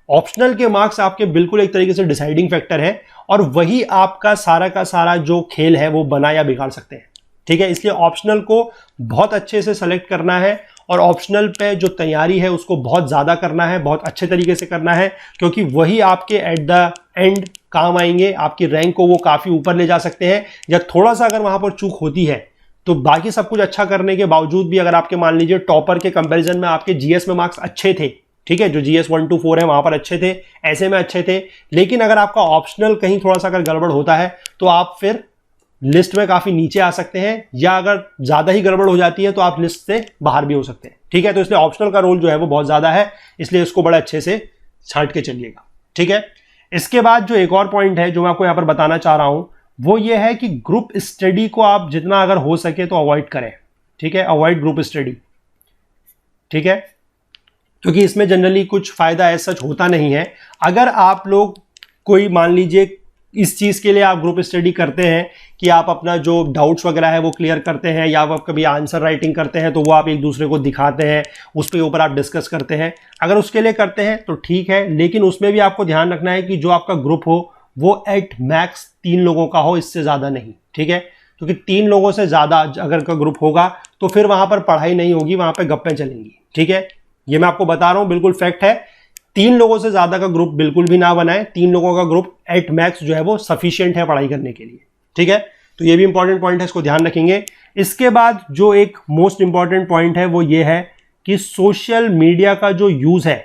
ऑप्शनल के मार्क्स आपके बिल्कुल एक तरीके से डिसाइडिंग फैक्टर है, और वही आपका सारा का सारा जो खेल है वो बना या बिगाड़ सकते हैं, ठीक है। इसलिए ऑप्शनल को बहुत अच्छे से सेलेक्ट करना है और ऑप्शनल पे जो तैयारी है उसको बहुत ज्यादा करना है, बहुत अच्छे तरीके से करना है, क्योंकि वही आपके एट द एंड काम आएंगे, आपकी रैंक को वो काफी ऊपर ले जा सकते हैं। या थोड़ा सा अगर वहां पर चूक होती है तो बाकी सब कुछ अच्छा करने के बावजूद भी, अगर आपके मान लीजिए टॉपर के कंपैरिजन में आपके जीएस में मार्क्स अच्छे थे, ठीक है, जो जीएस 1 to 4 है वहां पर अच्छे थे, ऐसे में अच्छे थे, लेकिन अगर आपका ऑप्शनल कहीं थोड़ा सा अगर गड़बड़ होता है तो आप फिर लिस्ट में काफी नीचे आ सकते हैं, या अगर ज्यादा ही गड़बड़ हो जाती है तो आप लिस्ट से बाहर भी हो सकते हैं, ठीक है। तो इसलिए ऑप्शनल का रोल जो है वो बहुत ज्यादा है, इसलिए इसको बड़ा अच्छे से छांट के चलिएगा, ठीक है। इसके बाद जो एक और पॉइंट है जो मैं आपको यहां पर बताना चाह रहा हूं, वो ये है कि ग्रुप स्टडी को आप जितना अगर हो सके तो अवॉइड करें, ठीक है। अवॉइड ग्रुप स्टडी, ठीक है, क्योंकि इसमें जनरली कुछ फायदा ऐसा सच होता नहीं है। अगर आप लोग कोई मान लीजिए इस चीज़ के लिए आप ग्रुप स्टडी करते हैं कि आप अपना जो डाउट्स वगैरह है वो क्लियर करते हैं, या आप कभी आंसर राइटिंग करते हैं तो वो आप एक दूसरे को दिखाते हैं, उस के ऊपर आप डिस्कस करते हैं, अगर उसके लिए करते हैं तो ठीक है। लेकिन उसमें भी आपको ध्यान रखना है कि जो आपका ग्रुप हो वो एट मैक्स 3 लोगों का हो, इससे ज़्यादा नहीं, ठीक है। क्योंकि 3 लोगों से ज़्यादा अगर का ग्रुप होगा तो फिर वहाँ पर पढ़ाई नहीं होगी, वहाँ पर गप्पें चलेंगी, ठीक है। ये मैं आपको बता रहा हूँ, बिल्कुल फैक्ट है। 3 लोगों से ज्यादा का ग्रुप बिल्कुल भी ना बनाए, 3 लोगों का ग्रुप एट मैक्स जो है वो सफिशिएंट है पढ़ाई करने के लिए, ठीक है। तो ये भी इंपॉर्टेंट पॉइंट है, इसको ध्यान रखेंगे। इसके बाद जो एक मोस्ट इंपॉर्टेंट पॉइंट है वो ये है कि सोशल मीडिया का जो यूज है,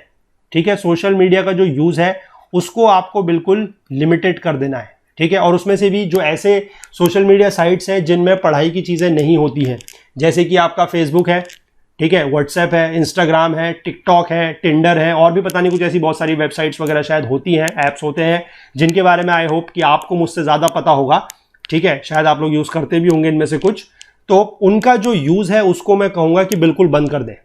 ठीक है, सोशल मीडिया का जो यूज है उसको आपको बिल्कुल लिमिटेड कर देना है, ठीक है। और उसमें से भी जो ऐसे सोशल मीडिया साइट्स हैं जिनमें पढ़ाई की चीजें नहीं होती हैं, जैसे कि आपका फेसबुक है, ठीक है, व्हाट्सएप है, इंस्टाग्राम है, टिकटॉक है, टिंडर है, और भी पता नहीं कुछ ऐसी बहुत सारी वेबसाइट्स वगैरह शायद होती हैं, ऐप्स होते हैं जिनके बारे में आई होप कि आपको मुझसे ज़्यादा पता होगा, ठीक है। शायद आप लोग यूज़ करते भी होंगे इनमें से कुछ। तो उनका जो यूज़ है उसको मैं कहूँगा कि बिल्कुल बंद कर दें,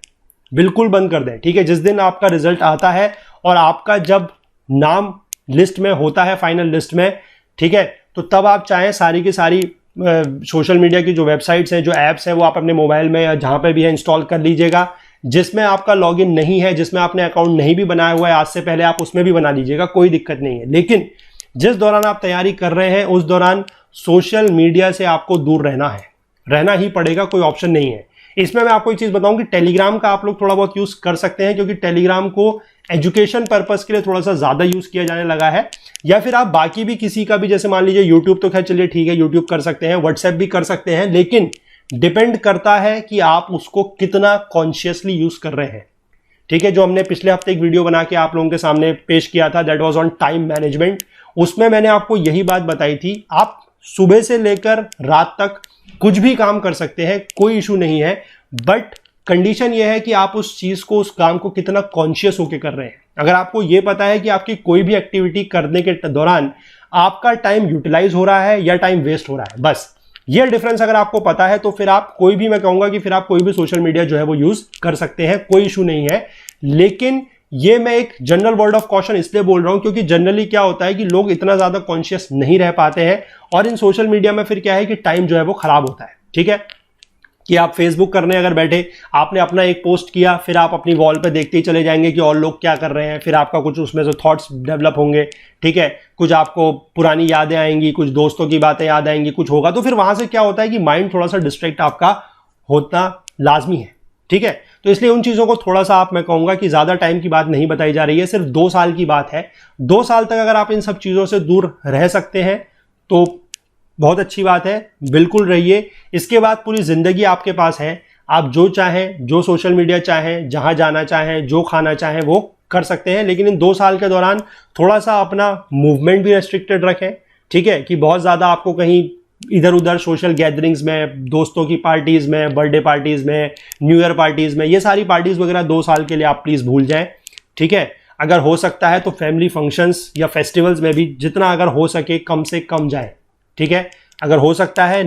बिल्कुल बंद कर दें, ठीक है। जिस दिन आपका रिजल्ट आता है और आपका जब नाम लिस्ट में होता है, फाइनल लिस्ट में, ठीक है, तो तब आप चाहें सारी की सारी सोशल मीडिया की जो वेबसाइट्स हैं, जो ऐप्स हैं, वो आप अपने मोबाइल में या जहां पे भी है इंस्टॉल कर लीजिएगा। जिसमें आपका लॉगिन नहीं है, जिसमें आपने अकाउंट नहीं भी बनाया हुआ है आज से पहले, आप उसमें भी बना लीजिएगा, कोई दिक्कत नहीं है। लेकिन जिस दौरान आप तैयारी कर रहे हैं उस दौरान सोशल मीडिया से आपको दूर रहना है, रहना ही पड़ेगा, कोई ऑप्शन नहीं है। इसमें मैं आपको एक चीज बताऊं कि टेलीग्राम का आप लोग थोड़ा बहुत यूज कर सकते हैं, क्योंकि टेलीग्राम को एजुकेशन पर्पस के लिए थोड़ा सा ज्यादा यूज किया जाने लगा है। या फिर आप बाकी भी किसी का भी, जैसे मान लीजिए यूट्यूब, तो खैर चलिए ठीक है, यूट्यूब कर सकते हैं, व्हाट्सएप भी कर सकते हैं, लेकिन डिपेंड करता है कि आप उसको कितना कॉन्शियसली यूज कर रहे हैं, ठीक है। जो हमने पिछले हफ्ते एक वीडियो बना के आप लोगों के सामने पेश किया था, that was on time management, उसमें मैंने आपको यही बात बताई थी, आप सुबह से लेकर रात तक कुछ भी काम कर सकते हैं, कोई इशू नहीं है, बट कंडीशन यह है कि आप उस चीज को, उस काम को कितना कॉन्शियस होकर कर रहे हैं। अगर आपको यह पता है कि आपकी कोई भी एक्टिविटी करने के दौरान आपका टाइम यूटिलाइज हो रहा है या टाइम वेस्ट हो रहा है, बस ये डिफरेंस अगर आपको पता है तो फिर आप कोई भी, मैं कहूंगा कि फिर आप कोई भी सोशल मीडिया जो है वो यूज कर सकते हैं, कोई इशू नहीं है। लेकिन ये मैं एक जनरल वर्ड ऑफ कॉशन इसलिए बोल रहा हूं क्योंकि जनरली क्या होता है कि लोग इतना ज्यादा कॉन्शियस नहीं रह पाते हैं, और इन सोशल मीडिया में फिर क्या है कि टाइम जो है वो खराब होता है, ठीक है। कि आप फेसबुक करने अगर बैठे, आपने अपना एक पोस्ट किया, फिर आप अपनी वॉल पे देखते ही चले जाएंगे कि और लोग क्या कर रहे हैं, फिर आपका कुछ उसमें से थॉट्स डेवलप होंगे, ठीक है, कुछ आपको पुरानी यादें आएंगी, कुछ दोस्तों की बातें याद आएंगी, कुछ होगा, तो फिर वहां से क्या होता है कि माइंड थोड़ा सा डिस्ट्रैक्ट आपका होता लाजमी है, ठीक है। तो इसलिए उन चीजों को थोड़ा सा आप, मैं कहूंगा कि ज्यादा टाइम की बात नहीं बताई जा रही है, सिर्फ 2 साल की बात है। 2 साल तक अगर आप इन सब चीजों से दूर रह सकते हैं तो बहुत अच्छी बात है, बिल्कुल रहिए। इसके बाद पूरी जिंदगी आपके पास है, आप जो चाहें, जो सोशल मीडिया चाहें, जहां जाना चाहें, जो खाना चाहें वो कर सकते हैं। लेकिन इन 2 साल के दौरान थोड़ा सा अपना मूवमेंट भी रेस्ट्रिक्टेड रखें, ठीक है, कि बहुत ज्यादा आपको कहीं इधर उधर सोशल गैदरिंग्स में, दोस्तों की पार्टीज में, बर्थडे पार्टीज में, न्यू ईयर पार्टीज में, ये सारी पार्टीज वगैरह 2 साल के लिए आप प्लीज भूल जाएं, ठीक है। अगर हो सकता है तो फैमिली फंक्शंस या फेस्टिवल्स में भी जितना अगर हो सके कम से कम जाए, ठीक है। अगर हो सकता है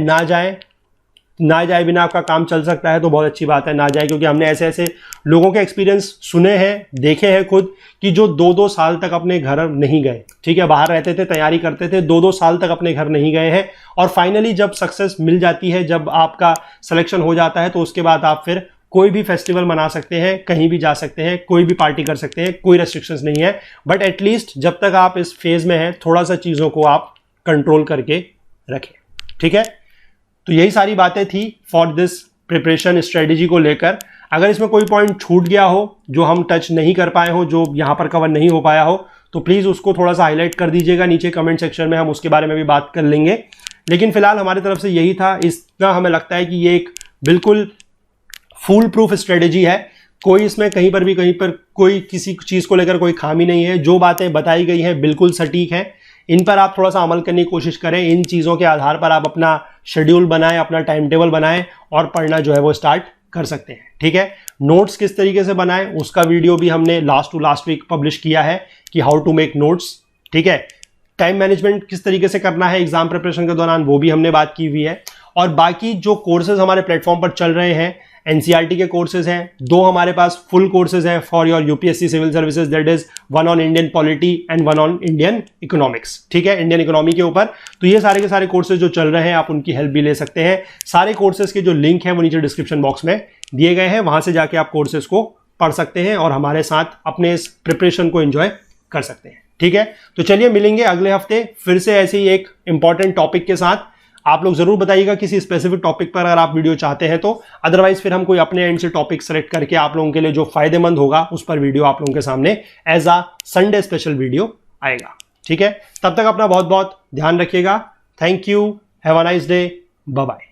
ना जाए बिना आपका काम चल सकता है तो बहुत अच्छी बात है, ना जाए, क्योंकि हमने ऐसे ऐसे लोगों के एक्सपीरियंस सुने हैं, देखे हैं खुद, कि जो 2-2 साल तक अपने घर नहीं गए, ठीक है, बाहर रहते थे, तैयारी करते थे, 2-2 साल तक अपने घर नहीं गए हैं, और फाइनली जब सक्सेस मिल जाती है, जब आपका सिलेक्शन हो जाता है, तो उसके बाद आप फिर कोई भी फेस्टिवल मना सकते हैं, कहीं भी जा सकते हैं, कोई भी पार्टी कर सकते हैं, कोई रेस्ट्रिक्शंस नहीं है। बट एटलीस्ट जब तक आप इस फेज में हैं, थोड़ा सा चीज़ों को आप कंट्रोल करके रखें, ठीक है। तो यही सारी बातें थी फॉर दिस प्रिपरेशन स्ट्रेटेजी को लेकर। अगर इसमें कोई पॉइंट छूट गया हो, जो हम टच नहीं कर पाए हो, जो यहां पर कवर नहीं हो पाया हो, तो प्लीज उसको थोड़ा सा हाईलाइट कर दीजिएगा नीचे कमेंट सेक्शन में, हम उसके बारे में भी बात कर लेंगे। लेकिन फिलहाल हमारी तरफ से यही था। इसका हमें लगता है कि ये एक बिल्कुल फूल प्रूफ स्ट्रेटेजी है, कोई इसमें कहीं पर कोई किसी चीज को लेकर कोई खामी नहीं है। जो बातें बताई गई हैं बिल्कुल सटीक है, इन पर आप थोड़ा सा अमल करने की कोशिश करें। इन चीज़ों के आधार पर आप अपना शेड्यूल बनाएं, अपना टाइम टेबल बनाएं और पढ़ना जो है वो स्टार्ट कर सकते हैं, ठीक है। नोट्स किस तरीके से बनाएं उसका वीडियो भी हमने लास्ट वीक पब्लिश किया है कि हाउ टू मेक नोट्स, ठीक है। टाइम मैनेजमेंट किस तरीके से करना है एग्जाम प्रिपरेशन के दौरान, वो भी हमने बात की हुई है। और बाकी जो कोर्सेज हमारे प्लेटफॉर्म पर चल रहे हैं, एनसीईआरटी के कोर्सेज हैं, 2 हमारे पास फुल कोर्सेज हैं for your UPSC civil services, that is one on Indian polity and one on Indian economics, ठीक है, इंडियन इकोनॉमी के ऊपर। तो ये सारे के सारे कोर्सेज जो चल रहे हैं आप उनकी हेल्प भी ले सकते हैं। सारे कोर्सेज के जो लिंक है वो नीचे डिस्क्रिप्शन बॉक्स में दिए गए हैं, वहां से जाके आप कोर्सेज को पढ़ सकते हैं और हमारे साथ अपने इस प्रिपरेशन को एंजॉय कर सकते हैं, ठीक है। तो चलिए मिलेंगे अगले हफ्ते फिर से ऐसे ही एक इंपॉर्टेंट टॉपिक के साथ। आप लोग जरूर बताइएगा किसी स्पेसिफिक टॉपिक पर अगर आप वीडियो चाहते हैं तो, अदरवाइज फिर हम कोई अपने एंड से टॉपिक सेलेक्ट करके आप लोगों के लिए जो फायदेमंद होगा उस पर वीडियो आप लोगों के सामने as a Sunday special video आएगा, ठीक है। तब तक अपना बहुत बहुत ध्यान रखिएगा। Thank you, have a nice day, bye bye.